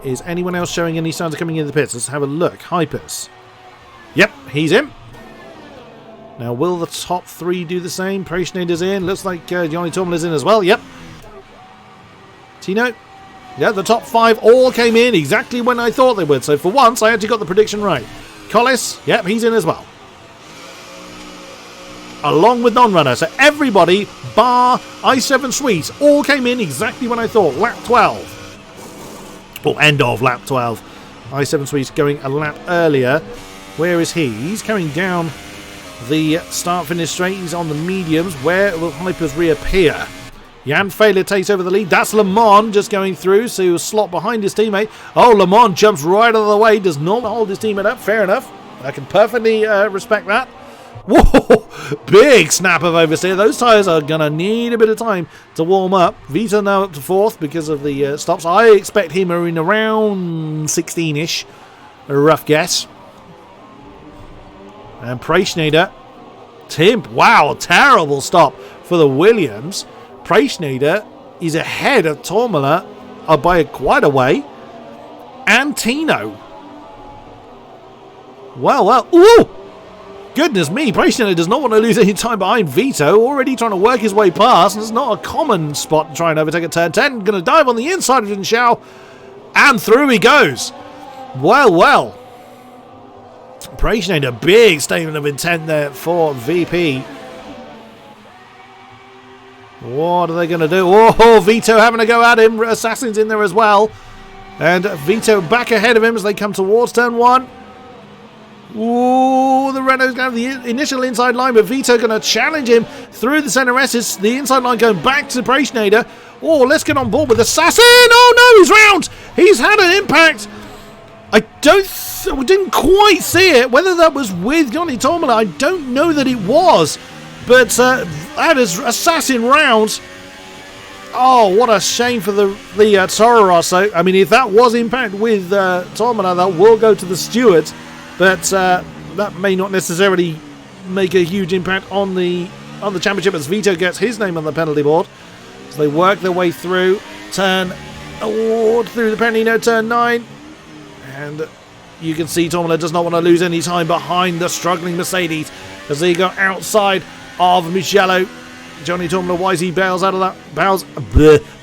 Is anyone else showing any signs of coming into the pits? Let's have a look. Hypers. Yep, he's in. Now, will the top 3 do the same? Preishnader's in. Looks like Joni Tomla's in as well. Yep. Tino. Yeah, the top 5 all came in exactly when I thought they would. So for once, I actually got the prediction right. Collis, yep, he's in as well. Along with non-runner. So everybody, bar i7 Sweets, all came in exactly when I thought. Lap 12. Or end of lap 12. i7 Sweets going a lap earlier. Where is he? He's coming down the start-finish straight. He's on the mediums. Where will Hypers reappear? Jan Fehler takes over the lead. That's Le Mans just going through, so he'll slot behind his teammate. Oh, Le Mans jumps right out of the way. Does not hold his teammate up. Fair enough. I can perfectly respect that. Whoa! Big snap of oversteer. Those tyres are going to need a bit of time to warm up. Vito now up to 4th because of the stops. I expect him in around 16-ish. A rough guess. And Preishnader. Tim. Wow, terrible stop for the Williams. Preishnader is ahead of Tomla by quite a way. And Tino. Well. Ooh! Goodness me, Preishnader does not want to lose any time behind Vito. Already trying to work his way past. It's not a common spot to try and overtake a turn 10. Going to dive on the inside of Jinxiao. And through he goes. Well. Preishnader, big statement of intent there for VP. What are they going to do? Oh, Vito having a go at him. Assassin's in there as well. And Vito back ahead of him as they come towards turn 1. Ooh, the Renault's going to have the initial inside line, but Vito going to challenge him through the centre S's. The inside line going back to Preishnader. Oh, let's get on board with Assassin. Oh, no, he's round. He's had an impact. I didn't quite see it. Whether that was with Joni Tomla, I don't know that it was. But that is Assassin round. Oh, what a shame for the Toro Rosso. I mean, if that was impact with Tomla, that will go to the stewards. But that may not necessarily make a huge impact on the championship as Vito gets his name on the penalty board. So they work their way through through the Penino, turn 9. And you can see Tomla does not want to lose any time behind the struggling Mercedes as they go outside of Mugello. Joni Tomla wisely bails out of that.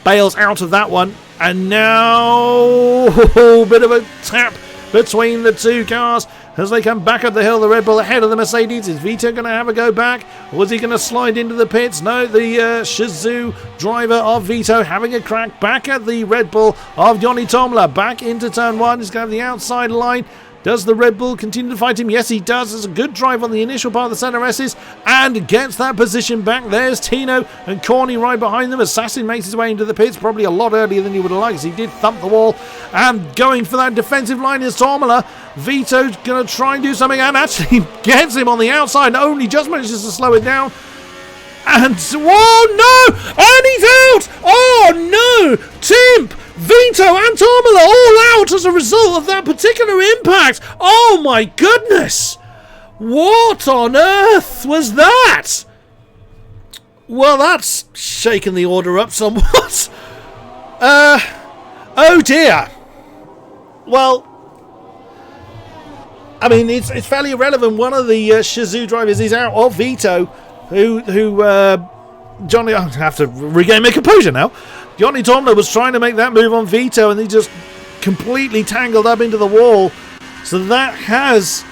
Bails out of that one. And now a bit of a tap between the two cars as they come back up the hill. The Red Bull ahead of the Mercedes. Is Vito going to have a go back? Or is he going to slide into the pits? No, the Shizou driver of Vito having a crack back at the Red Bull of Joni Tomla. Back into turn 1. He's going to have the outside line. Does the Red Bull continue to fight him? Yes, he does. It's a good drive on the initial part of the centre S's and gets that position back. There's Tino and Corny right behind them. Assassin makes his way into the pits, probably a lot earlier than he would have liked. He did thump the wall. And going for that defensive line is Tomla. Vito's going to try and do something and actually gets him on the outside. Only just manages to slow it down. And, oh no! And he's out! Oh no! Timp! Vito and Tomla all out as a result of that particular impact. Oh my goodness! What on earth was that? Well, that's shaken the order up somewhat. Oh dear. Well, I mean, it's fairly irrelevant. One of the Shizou drivers is out of Vito, who Johnny, I have to regain my composure now. Joni Tomla was trying to make that move on Vito and he just completely tangled up into the wall. So that has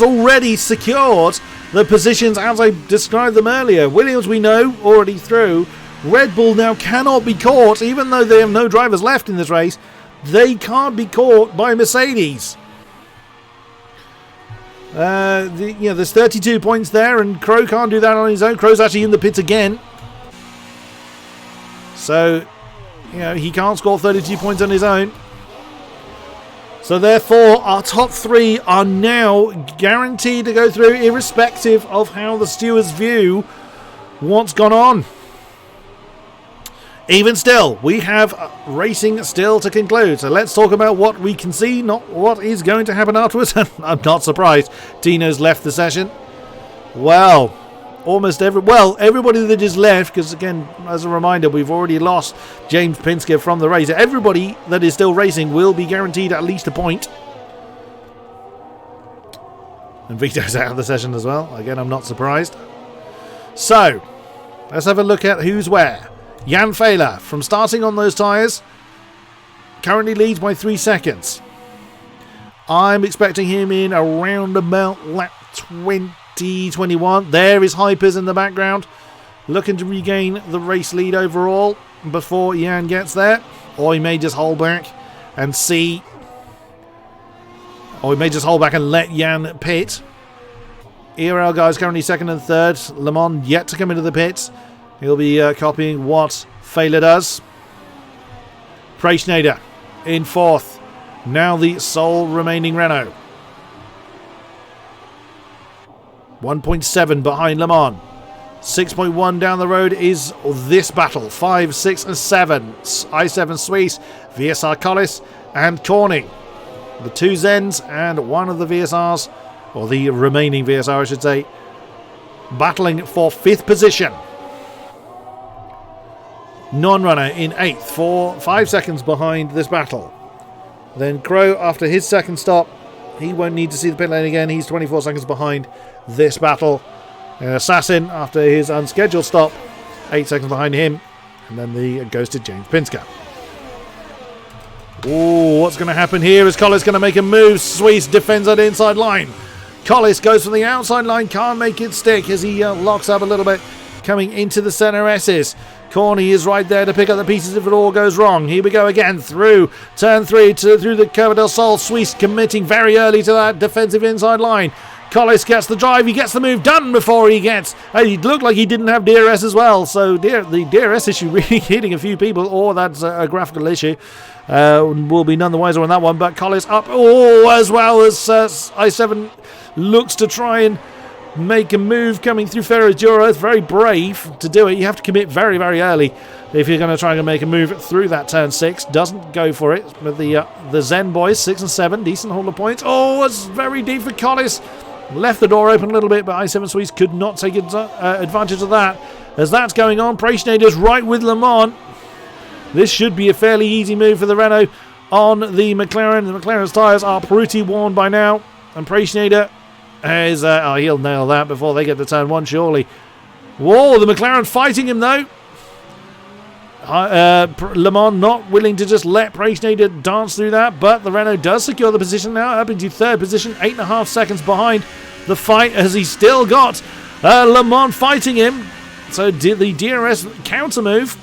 already secured the positions as I described them earlier. Williams, we know, already through. Red Bull now cannot be caught, even though they have no drivers left in this race. They can't be caught by Mercedes. There's 32 points there, and Crow can't do that on his own. Crow's actually in the pits again. So, he can't score 32 points on his own. So therefore, our top 3 are now guaranteed to go through, irrespective of how the stewards view what's gone on. Even still, we have racing still to conclude. So let's talk about what we can see, not what is going to happen afterwards. I'm not surprised Dino's left the session. Well, everybody that is left, because again, as a reminder, we've already lost James Pinsker from the race. Everybody that is still racing will be guaranteed at least a point. And Vito's out of the session as well. Again, I'm not surprised. So, let's have a look at who's where. Jan Fehler, from starting on those tyres, currently leads by 3 seconds. I'm expecting him in around about lap 20-21. There is Hypers in the background, looking to regain the race lead overall before Jan gets there. Or he may just hold back and see. Or he may just hold back and let Jan pit. ERL guys currently second and third. Le Mans yet to come into the pits. He'll be copying what Fehler does. Preschneider in fourth. Now the sole remaining Renault. 1.7 behind Le Mans. 6.1 down the road is this battle. 5, 6 and 7. I7 Suisse, VSR Collis and Corning. The 2 Zens and one of the VSRs, or the remaining VSR I should say, battling for 5th position. Non-runner in 8th, 5 seconds behind this battle. Then Crow, after his second stop, he won't need to see the pit lane again. He's 24 seconds behind this battle. Assassin, after his unscheduled stop, 8 seconds behind him. And then it goes to James Pinsker. Oh, what's going to happen here? Is Collis going to make a move? Suisse defends that inside line. Collis goes from the outside line, can't make it stick as he locks up a little bit, coming into the center S's. Corny is right there to pick up the pieces if it all goes wrong. Here we go again through turn 3 through the Curva del Sol. Suisse committing very early to that defensive inside line. Collis gets the drive. He gets the move done before he gets. He looked like he didn't have DRS as well. So the DRS issue really hitting a few people, or that's a graphical issue. Will be none the wiser on that one. But Collis up as well as I7 looks to try and make a move coming through Ferradura. It's very brave to do it. You have to commit very, very early if you're going to try and make a move through that turn 6. Doesn't go for it. But the Zen boys, 6 and 7, decent hold of points. Oh, it's very deep for Collis. Left the door open a little bit, but I7 Suisse could not take advantage of that. As that's going on, Preschneider's right with Le Mans. This should be a fairly easy move for the Renault on the McLaren. The McLaren's tyres are pretty worn by now. And Preschneider is, he'll nail that before they get to turn 1, surely. Whoa, the McLaren fighting him though. Le Mans not willing to just let Preschneider dance through that, but the Renault does secure the position now, up into 3rd position, 8.5 seconds behind the fight, as he's still got Le Mans fighting him. So the DRS counter move.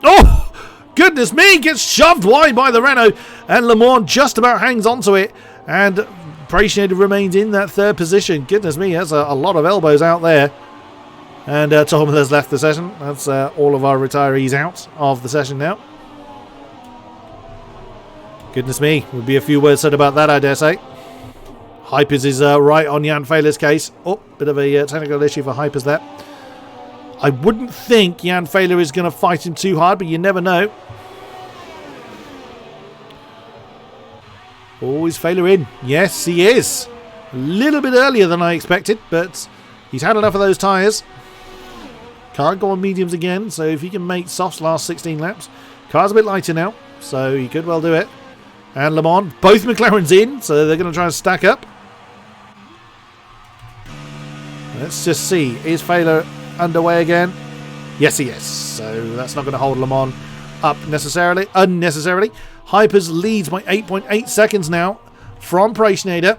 Oh, goodness me, gets shoved wide by the Renault, and Le Mans just about hangs onto it, and Preschneider remains in that 3rd position. Goodness me, that's a lot of elbows out there. And Tom has left the session. That's all of our retirees out of the session now. Goodness me, would be a few words said about that, I dare say. Hypers is right on Jan Fehler's case. Oh, bit of a technical issue for Hypers there. I wouldn't think Jan Fehler is going to fight him too hard, but you never know. Oh, is Fehler in? Yes, he is. A little bit earlier than I expected, but he's had enough of those tyres. Can't go on mediums again, so if he can make softs last 16 laps. Car's a bit lighter now, so he could well do it. And Le Mans, both McLaren's in, so they're going to try and stack up. Let's just see. Is Fehler underway again? Yes, he is. So that's not going to hold Le Mans up unnecessarily. Hypers leads by 8.8 seconds now from Preschneider.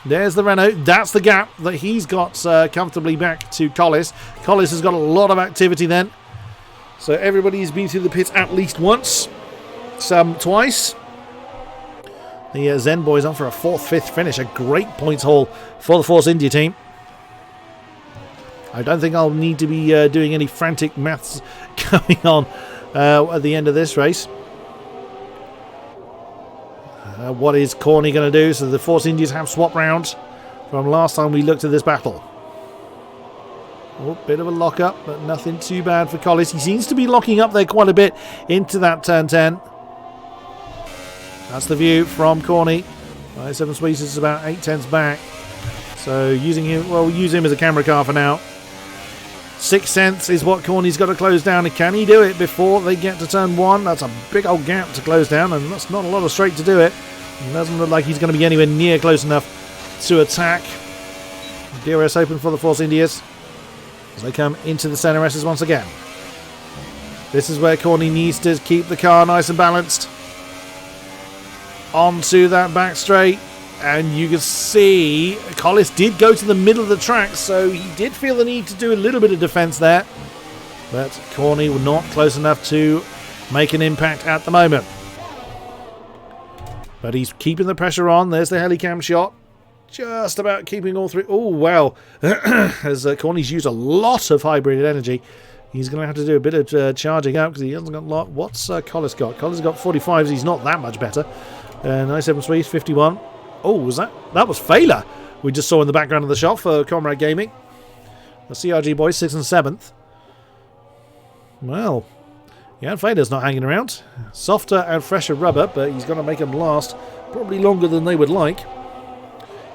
There's the Renault. That's the gap that he's got comfortably back to Collis. Collis has got a lot of activity then. So everybody's been through the pits at least once. twice. The Zen boys on for a 4th, 5th finish. A great points haul for the Force India team. I don't think I'll need to be doing any frantic maths going on at the end of this race. What is Corny going to do? So the Force Indians have swapped round from last time we looked at this battle. Oh, bit of a lock up, but nothing too bad for Collis. He seems to be locking up there quite a bit into that turn 10. That's the view from Corny. 7 Sweets is about 8/10ths back. So using him, well, we'll use him as a camera car for now. 6/10ths is what Corny's got to close down, and can he do it before they get to turn 1? That's a big old gap to close down, and that's not a lot of straight to do it. It doesn't look like he's going to be anywhere near close enough to attack. DRS open for the Force Indias as they come into the center S's once again. This is where Corny needs to keep the car nice and balanced. Onto that back straight, and you can see Collis did go to the middle of the track, so he did feel the need to do a little bit of defense there, but Corny was not close enough to make an impact at the moment. But he's keeping the pressure on. There's the helicam shot, just about keeping all three. Oh wow, as Corny's used a lot of hybrid energy, he's going to have to do a bit of charging up because he hasn't got a lot. What's Collis got? Collis got 45s. He's not that much better. 97 Sweets, 51. Oh, was that? That was Failer we just saw in the background of the shot for Comrade Gaming. The CRG boys, 6th and 7th. Well, yeah, Failer's not hanging around. Softer and fresher rubber, but he's going to make them last probably longer than they would like.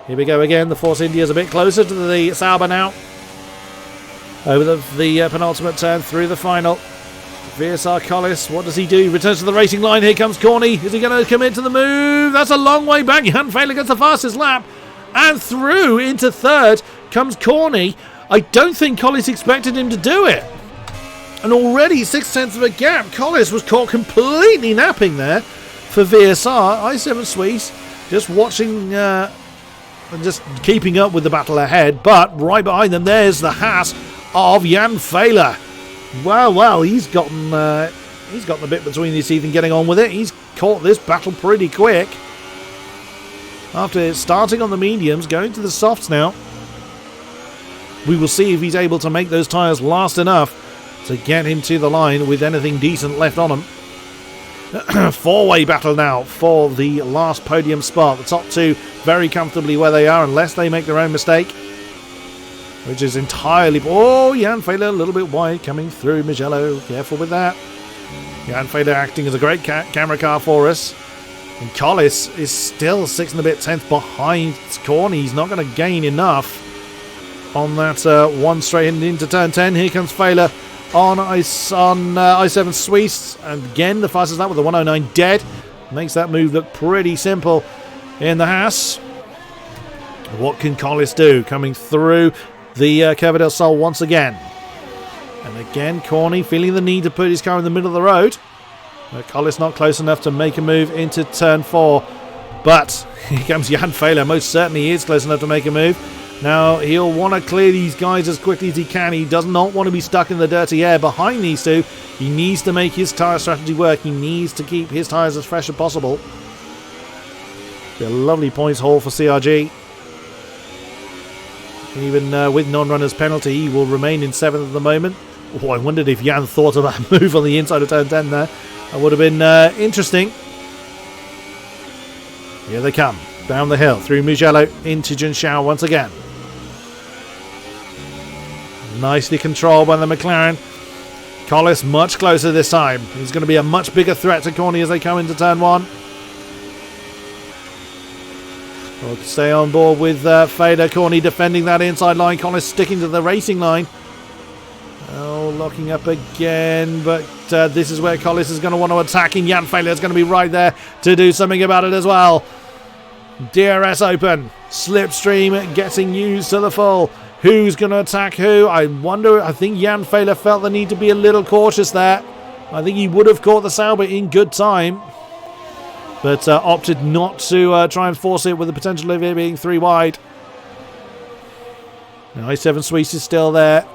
Here we go again. The Force India's a bit closer to the Sauber now. Over the penultimate turn through the final. VSR Collis, what does he do? Returns to the racing line. Here comes Corny. Is he going to commit to the move? That's a long way back. Jan Failer gets the fastest lap. And through into 3rd comes Corny. I don't think Collis expected him to do it. And already 6/10ths of a gap. Collis was caught completely napping there for VSR. i7 Sweets just watching and just keeping up with the battle ahead. But right behind them, there's the Haas of Jan Failer. Well, he's gotten the bit between his teeth and getting on with it. He's caught this battle pretty quick. After starting on the mediums, going to the softs now. We will see if he's able to make those tyres last enough to get him to the line with anything decent left on him. 4-way battle now for the last podium spot. The top 2 very comfortably where they are, unless they make their own mistake. Which is entirely... Oh, Jan Failer a little bit wide coming through. Mijello, careful with that. Jan Failer acting as a great camera car for us. And Collis is still 6 and a bit 10th behind Corny. He's not going to gain enough on that one straight into turn 10. Here comes Failer on i7 Sweets. And again, the fastest lap with the 109 dead. Makes that move look pretty simple in the Haas. What can Collis do? Coming through the Curva del Sol once again. And again, Corny feeling the need to put his car in the middle of the road. Collis not close enough to make a move into turn 4. But here comes Jan Failer. Most certainly he is close enough to make a move. Now he'll want to clear these guys as quickly as he can. He does not want to be stuck in the dirty air behind these two. He needs to make his tyre strategy work. He needs to keep his tyres as fresh as possible. Be a lovely points haul for CRG. Even with non-runner's penalty, he will remain in 7th at the moment. Oh, I wondered if Jan thought of that move on the inside of turn 10 there. That would have been interesting. Here they come. Down the hill through Mugello into Junshao once again. Nicely controlled by the McLaren. Collis much closer this time. He's going to be a much bigger threat to Corny as they come into turn 1. We'll stay on board with Failer. Corny defending that inside line. Collis sticking to the racing line. Oh, locking up again. But this is where Collis is going to want to attack. And Jan Failer is going to be right there to do something about it as well. DRS open. Slipstream getting used to the full. Who's going to attack who? I wonder. I think Jan Failer felt the need to be a little cautious there. I think he would have caught the Sauber in good time. But opted not to try and force it with the potential of it being 3 wide. Now i7 Sweets is still there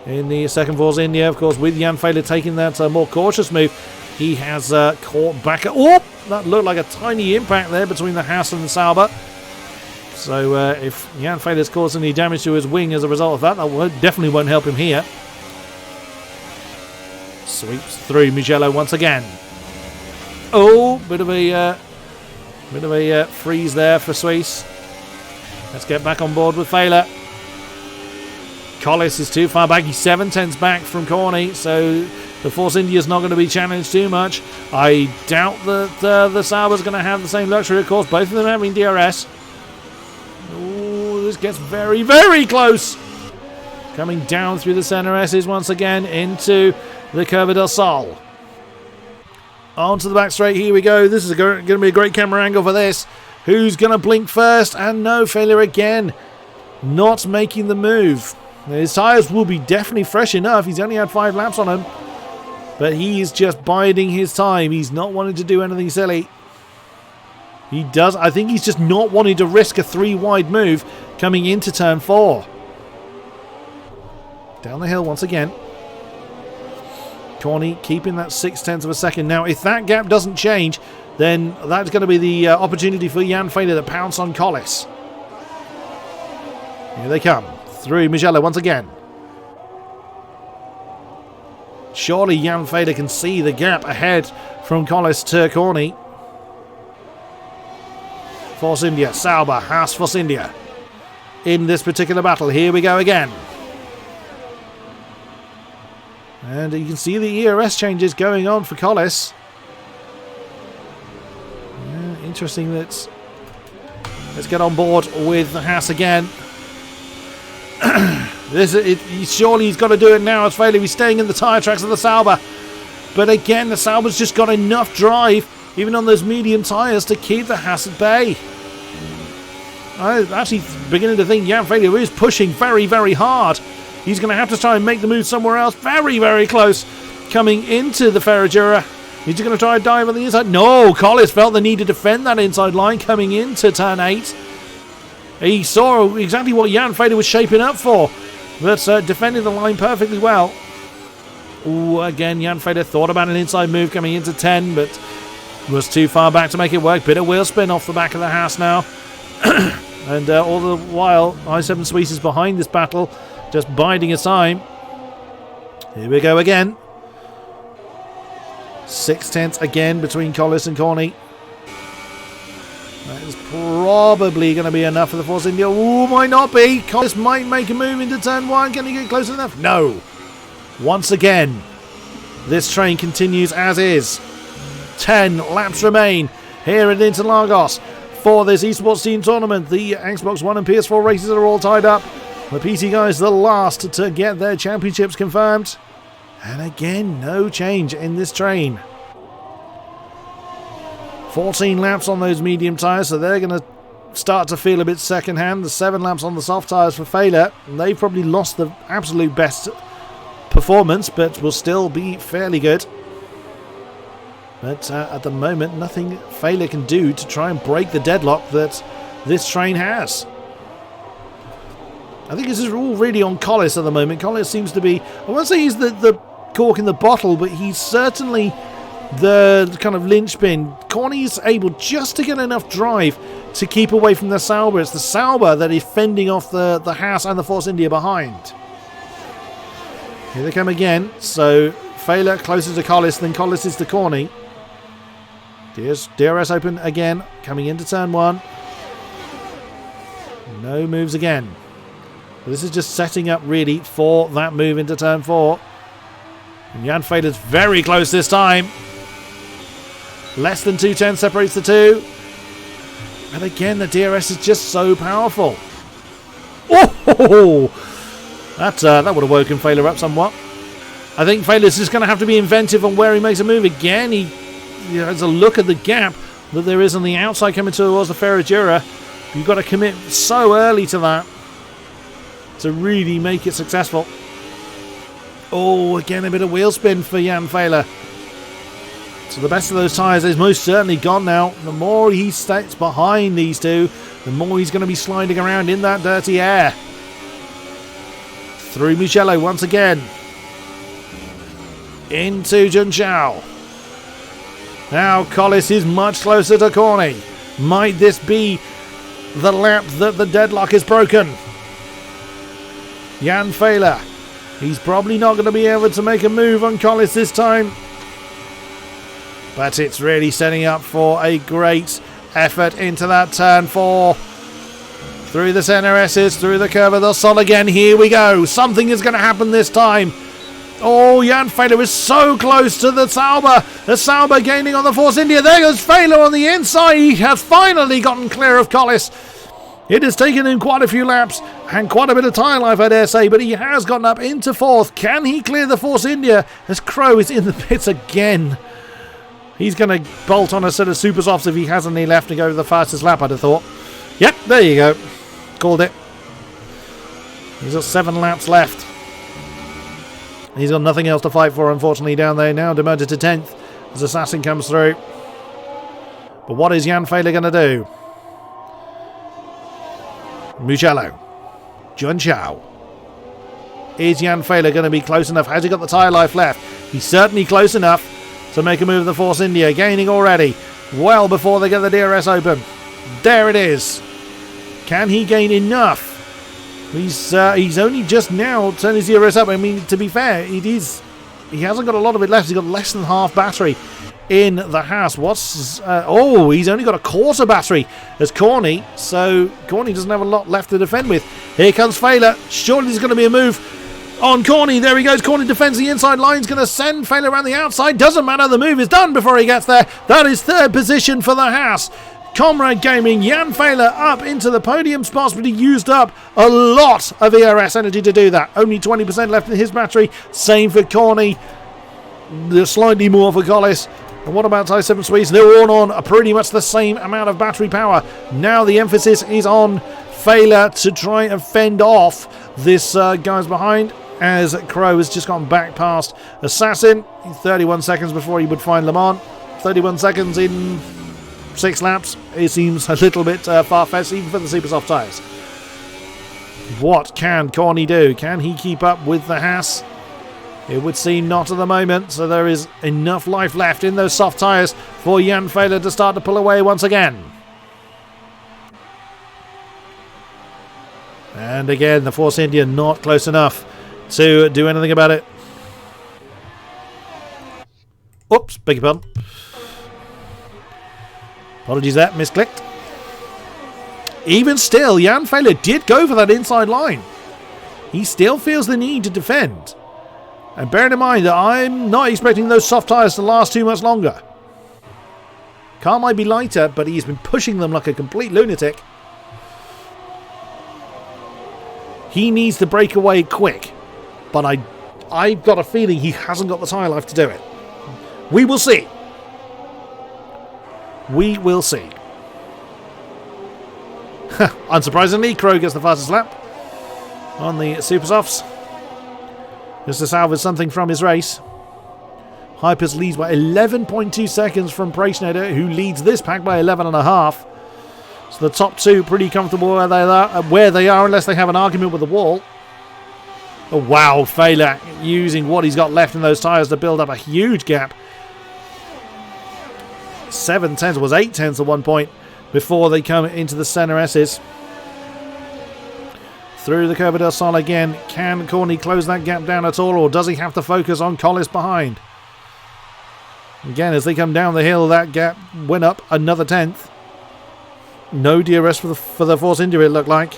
in the second Force India, of course, with Jan Failer taking that more cautious move. He has caught back. Oh, that looked like a tiny impact there between the Haas and the Sauber. So if Jan Feiler's caused any damage to his wing as a result of that, definitely won't help him here. Sweeps through Mugello once again. Oh, bit of a freeze there for Suisse. Let's get back on board with Feiler. Collis is too far back. He's 7/10 back from Corny, so the Force India is not going to be challenged too much. I doubt that the Sauber's going to have the same luxury. Of course, both of them having DRS. Oh, this gets very, very close. Coming down through the center S's once again into the Curva del Sol. Onto the back straight. Here we go. This is going to be a great camera angle for this. Who's going to blink first? And no, Failure again. Not making the move. His tyres will be definitely fresh enough. He's only had 5 laps on him. But he is just biding his time. He's not wanting to do anything silly. He does. I think he's just not wanting to risk a 3-wide move coming into turn 4. Down the hill once again. Corny keeping that 0.6 of a second. Now, if that gap doesn't change, then that's going to be the opportunity for Jan Feiler to pounce on Collis. Here they come. Through Mugello once again. Surely Jan Feiler can see the gap ahead from Collis to Corny. Force India, Sauber, Haas Force India. In this particular battle, here we go again. And you can see the ERS changes going on for Collis. Yeah, interesting that... Let's get on board with the Haas again. Surely he's got to do it now as Feiler. He's staying in the tyre tracks of the Sauber. But again, the Sauber's just got enough drive, even on those medium tyres, to keep the Haas at bay. I'm actually beginning to think Jan Feiler is pushing very, very hard. He's going to have to try and make the move somewhere else. Very, very close. Coming into the Ferragura. He's going to try and dive on the inside. No, Collis felt the need to defend that inside line coming into turn 8. He saw exactly what Jan Feiler was shaping up for. But defended the line perfectly well. Ooh, again, Jan Feiler thought about an inside move coming into 10, but was too far back to make it work. Bit of wheel spin off the back of the house now. And all the while, i7 Suisse is behind this battle, just biding his time. Here we go again. 0.6 again between Collis and Corny. That is probably going to be enough for the Force India. Ooh, might not be. Collis might make a move into turn 1. Can he get close enough? No. Once again, this train continues as is. 10 laps remain here at Interlagos for this esports team tournament. The Xbox One and PS4 races are all tied up. The PC guys the last to get their championships confirmed. And again, no change in this train. 14 laps on those medium tyres, so they're going to start to feel a bit second-hand. The 7 laps on the soft tyres for Feiler. They've probably lost the absolute best performance, but will still be fairly good. But at the moment, nothing Feiler can do to try and break the deadlock that this train has. I think this is all really on Collis at the moment. Collis seems to be, I won't say he's the cork in the bottle, but he's certainly the kind of linchpin. Corny's able just to get enough drive to keep away from the Sauber. It's the Sauber that is fending off the Haas and the Force India behind. Here they come again. So Feiler closer to Collis than Collis is to Corny. DRS open again, coming into turn 1. No moves again. This is just setting up really for that move into turn 4. And Jan Feiler's very close this time. Less than 2/10 separates the two. And again, the DRS is just so powerful. Oh! That would have woken Feiler up somewhat. I think Feiler's just going to have to be inventive on where he makes a move. Again, he has a look at the gap that there is on the outside coming towards the Ferragura. You've got to commit so early to that to really make it successful. Oh, again, a bit of wheel spin for Jan Feiler. So the best of those tyres is most certainly gone now. The more he stays behind these two, the more he's going to be sliding around in that dirty air. Through Mugello once again. Into Junchao. Now Collis is much closer to Corny. Might this be the lap that the deadlock is broken? Jan Fehler. He's probably not going to be able to make a move on Collis this time. But it's really setting up for a great effort into that turn 4. Through the center S's, through the curve of the sol again. Here we go. Something is going to happen this time. Oh, Jan Fehler is so close to the Sauber. The Sauber gaining on the Force India. There goes Fehler on the inside. He has finally gotten clear of Collis. It has taken him quite a few laps and quite a bit of tyre life, I dare say, but he has gotten up into 4th. Can he clear the Force India as Crow is in the pits again? He's going to bolt on a set of super softs if he has any left to go to the fastest lap, I'd have thought. Yep, there you go. Called it. He's got 7 laps left. He's got nothing else to fight for, unfortunately, down there. Now demoted to 10th as Assassin comes through. But what is Jan Fehler going to do? Mugello. Jun Chao. Is Jan Fehler going to be close enough? Has he got the tyre life left? He's certainly close enough to make a move of the Force India. Gaining already. Well before they get the DRS open. There it is. Can he gain enough? He's only just now turned his DRS up. I mean, to be fair, he hasn't got a lot of it left. He's got less than half battery in the Haas. He's only got a quarter battery as Corny, so Corny doesn't have a lot left to defend with. Here comes Fehler. Surely there's going to be a move on Corny. There he goes. Corny defends the inside line. He's going to send Fehler around the outside. Doesn't matter. The move is done before he gets there. That is 3rd position for the Haas. Comrade Gaming, Jan Fehler up into the podium spots, but he used up a lot of ERS energy to do that. Only 20% left in his battery. Same for Corny. Slightly more for Collis. And what about Type 7 Swedes? They're all on pretty much the same amount of battery power. Now the emphasis is on Fehler to try and fend off this guys behind, as Crow has just gone back past Assassin. 31 seconds before he would find Le Mans. 31 seconds in 6 laps. It seems a little bit far-fetched, even for the super soft tyres. What can Corny do? Can he keep up with the Haas? It would seem not at the moment, so there is enough life left in those soft tyres for Jan Fehler to start to pull away once again. And again, the Force India not close enough to do anything about it. Oops, beg your pardon. Apologies there, misclicked. Even still, Jan Fehler did go for that inside line. He still feels the need to defend. And bearing in mind that I'm not expecting those soft tyres to last too much longer. Car might be lighter, but he's been pushing them like a complete lunatic. He needs to break away quick. But I've got a feeling he hasn't got the tyre life to do it. We will see. We will see. Unsurprisingly, Crow gets the fastest lap on the super softs. Just to salvage something from his race. Hypers leads by 11.2 seconds from Preschneider, who leads this pack by 11.5. So the top two pretty comfortable where they are, unless they have an argument with the wall. Oh wow, Fehler using what he's got left in those tyres to build up a huge gap. 7 tenths, was 8 tenths at one point before they come into the center S's. Through the Curva del Sol again. Can Corny close that gap down at all, or does he have to focus on Collis behind? Again, as they come down the hill, that gap went up another tenth. No DRS for the Force India, it looked like.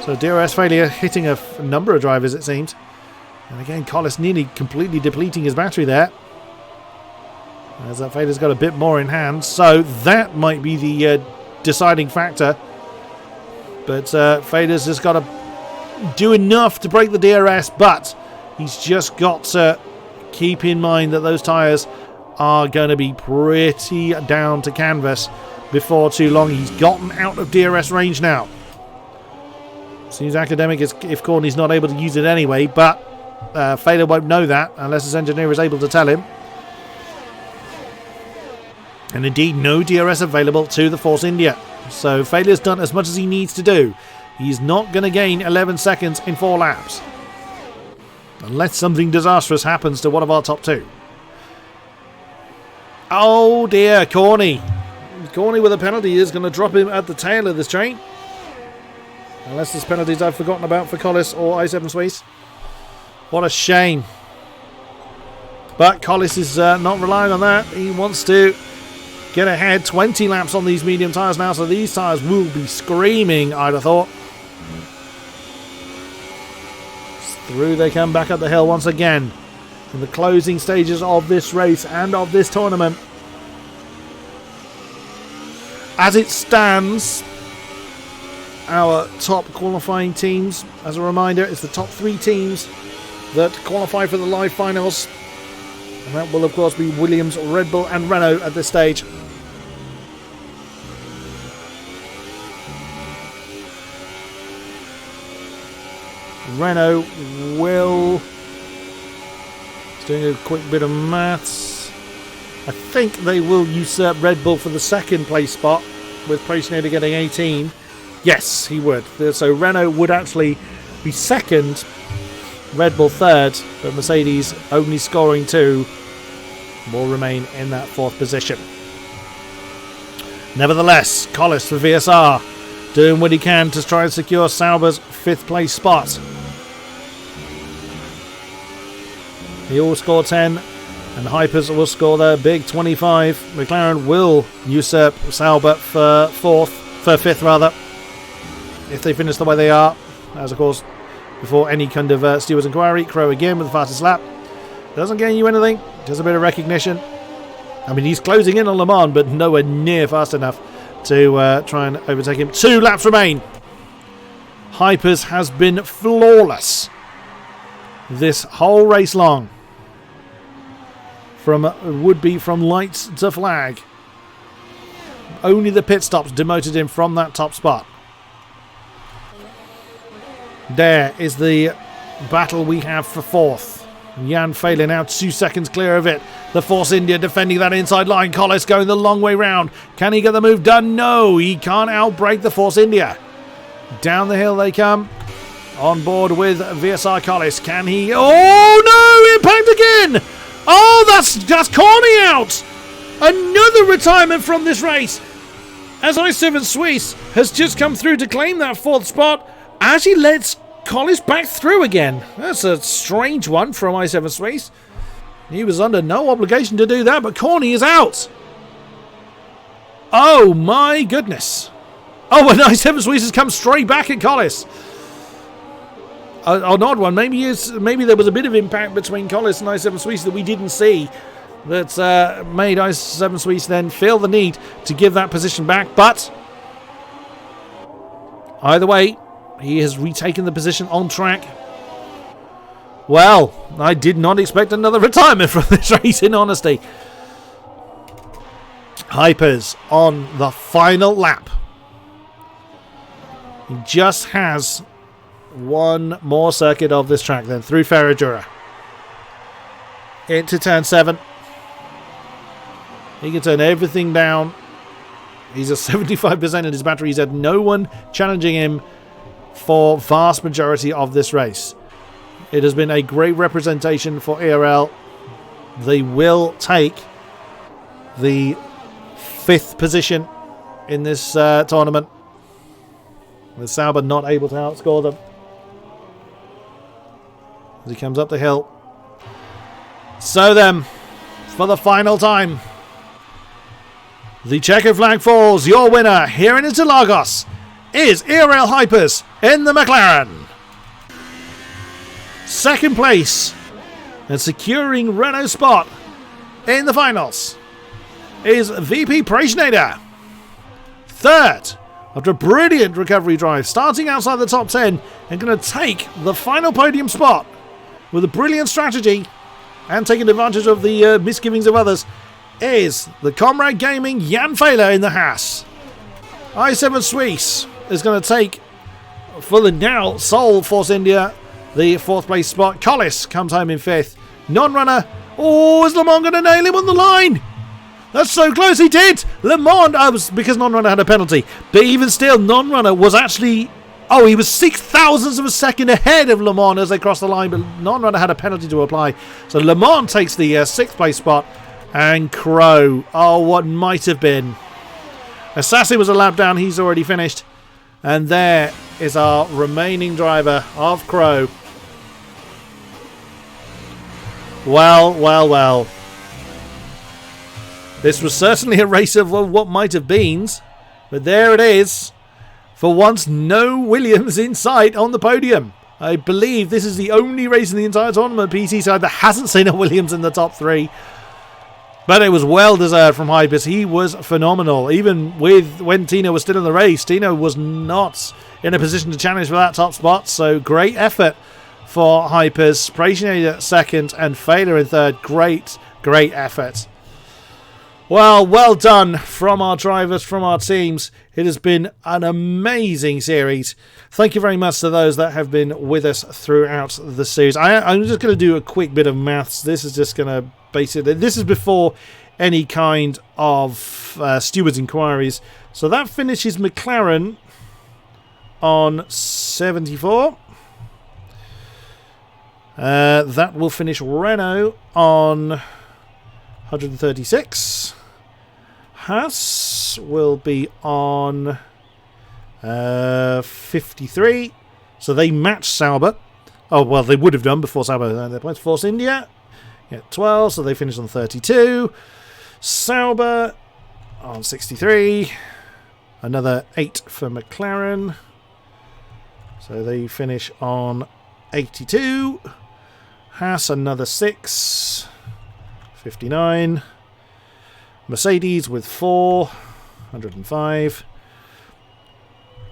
So DRS failure hitting a number of drivers, it seems. And again, Collis nearly completely depleting his battery there. As that Fehler's got a bit more in hand, so that might be the deciding factor. But Fehler's just got to do enough to break the DRS, but he's just got to keep in mind that those tyres are going to be pretty down to canvas before too long. He's gotten out of DRS range now. Seems academic if Corny's not able to use it anyway, but Fehler won't know that unless his engineer is able to tell him. And indeed, no DRS available to the Force India. So Fehler's done as much as he needs to do. He's not going to gain 11 seconds in 4 laps. Unless something disastrous happens to one of our top two. Oh dear, Corny. Corny with a penalty is going to drop him at the tail of this train. Unless there's penalties I've forgotten about for Collis or i7 Suisse. What a shame. But Collis is not relying on that. He wants to get ahead. 20 laps on these medium tyres now, so these tyres will be screaming, I'd have thought. Through they come back up the hill once again. In the closing stages of this race and of this tournament. As it stands, our top qualifying teams, as a reminder, it's the top 3 teams that qualify for the live finals. And that will, of course, be Williams, Red Bull and Renault at this stage. Renault will... Just doing a quick bit of maths. I think they will usurp Red Bull for the second place spot, with Preishnader getting 18. Yes, he would. So Renault would actually be second, Red Bull third, but Mercedes only scoring 2 will remain in that 4th position. Nevertheless, Collis for VSR doing what he can to try and secure Sauber's 5th place spot. He will score 10 and Hypers will score their big 25. McLaren will usurp Sauber for 5th rather, if they finish the way they are. As of course, before any kind of stewards inquiry, Crow again with the fastest lap. Doesn't gain you anything, just a bit of recognition. I mean, he's closing in on Le Mans, but nowhere near fast enough to try and overtake him. 2 laps remain. Hypers has been flawless this whole race long. From lights to flag. Only the pit stops demoted him from that top spot. There is the battle we have for 4th. Jan Fehler now 2 seconds clear of it. The Force India defending that inside line. Collis going the long way round. Can he get the move done? No, he can't outbrake the Force India. Down the hill they come. On board with VSR Collis. Can he? Oh no! Impact again! Oh, that's Corny out! Another retirement from this race. As i7 Suisse has just come through to claim that 4th spot, as he lets Collis back through again. That's a strange one from i7 Suisse. He was under no obligation to do that, but Corny is out. Oh my goodness. Oh, and i7 Suisse has come straight back at Collis. An odd one. Maybe there was a bit of impact between Collis and i7 Suisse that we didn't see, that made i7 Suisse then feel the need to give that position back. But either way, he has retaken the position on track. Well, I did not expect another retirement from this race, in honesty. Hypers on the final lap. He just has one more circuit of this track then, through Ferradura. Into turn 7. He can turn everything down. He's at 75% in his battery. He's had no one challenging him for vast majority of this race. It has been a great representation for ARL. They will take the 5th position in this tournament, with Sauber not able to outscore them. As he comes up the hill. So then, for the final time, the checkered flag falls. Your winner here in Interlagos is ARL Hypers in the McLaren. Second place and securing Renault spot in the finals is VP Preishnader. Third, after a brilliant recovery drive, starting outside the top 10 and going to take the final podium spot with a brilliant strategy and taking advantage of the misgivings of others, is the Comrade Gaming Jan Fehler in the Haas. i7 Suisse is going to take, for the now sole Force India, the 4th place spot. Collis comes home in 5th. Non-runner. Oh, is Le Mans going to nail him on the line? That's so close. He did. Le Mans, was because non-runner had a penalty. But even still, non-runner was actually... Oh, he was 0.06 of a second ahead of Le Mans as they crossed the line, but non-runner had a penalty to apply. So Le Mans takes the 6th place spot, And Crow. Oh, what might have been. Assassin was a lap down. He's already finished. And there is our remaining driver of Crow. Well, well, well. This was certainly a race of what might have been. But there it is. For once, no Williams in sight on the podium. I believe this is the only race in the entire tournament PC side that hasn't seen a Williams in the top 3. But it was well deserved from Hypers. He was phenomenal. Even when Tino was still in the race, Tino was not in a position to challenge for that top spot. So great effort for Hypers. Prationator second and Failure in third. Great, great effort. Well done from our drivers, from our teams. It has been an amazing series. Thank you very much to those that have been with us throughout the series. I'm just going to do a quick bit of maths. This is just going to basically... This is before any kind of stewards' inquiries. So that finishes McLaren on 74. That will finish Renault on 136. Haas will be on 53. So they match Sauber. Oh, well, they would have done before Sauber earned their points. Force India, 12, so they finish on 32. Sauber on 63. Another 8 for McLaren. So they finish on 82. Haas, another 6. 59. Mercedes with 4. 105.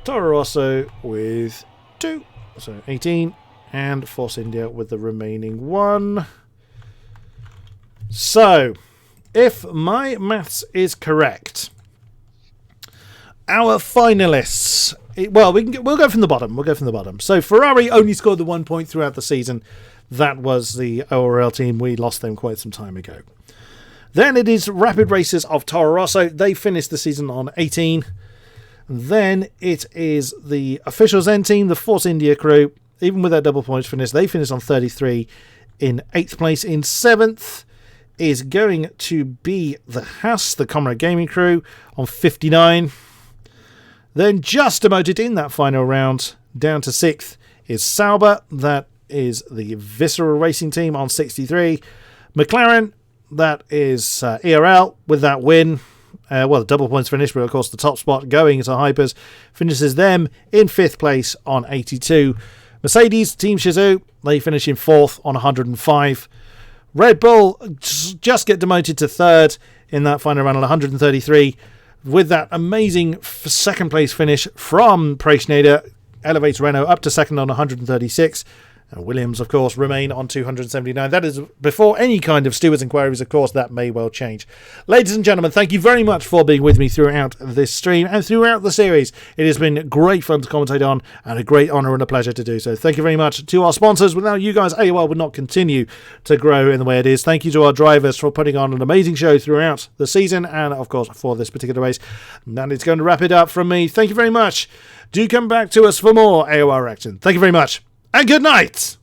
Toro Rosso with 2. So 18. And Force India with the remaining 1. So, if my maths is correct, our finalists... Well, we'll go from the bottom. We'll go from the bottom. So, Ferrari only scored the 1 point throughout the season. That was the AOR team. We lost them quite some time ago. Then it is Rapid Racers of Toro Rosso. They finished the season on 18. Then it is the Official Zen team, the Force India crew. Even with their double points finish, they finished on 33 in 8th place. In 7th is going to be the Haas, the Comrade Gaming crew, on 59. Then just demoted in that final round, down to 6th, is Sauber. That is the Visceral Racing team on 63. McLaren, that is ERL with that win. The double points finish, but of course the top spot going to Hypers finishes them in 5th place on 82. Mercedes, Team Shizou, they finish in 4th on 105. Red Bull just get demoted to 3rd in that final round on 133. With that amazing 2nd place finish from Prationator, elevates Renault up to 2nd on 136. And Williams, of course, remain on 279. That is before any kind of stewards' inquiries. Of course, that may well change. Ladies and gentlemen, thank you very much for being with me throughout this stream and throughout the series. It has been great fun to commentate on and a great honour and a pleasure to do so. Thank you very much to our sponsors. Without you guys, AOR would not continue to grow in the way it is. Thank you to our drivers for putting on an amazing show throughout the season and, of course, for this particular race. And it's going to wrap it up from me. Thank you very much. Do come back to us for more AOR action. Thank you very much and good night.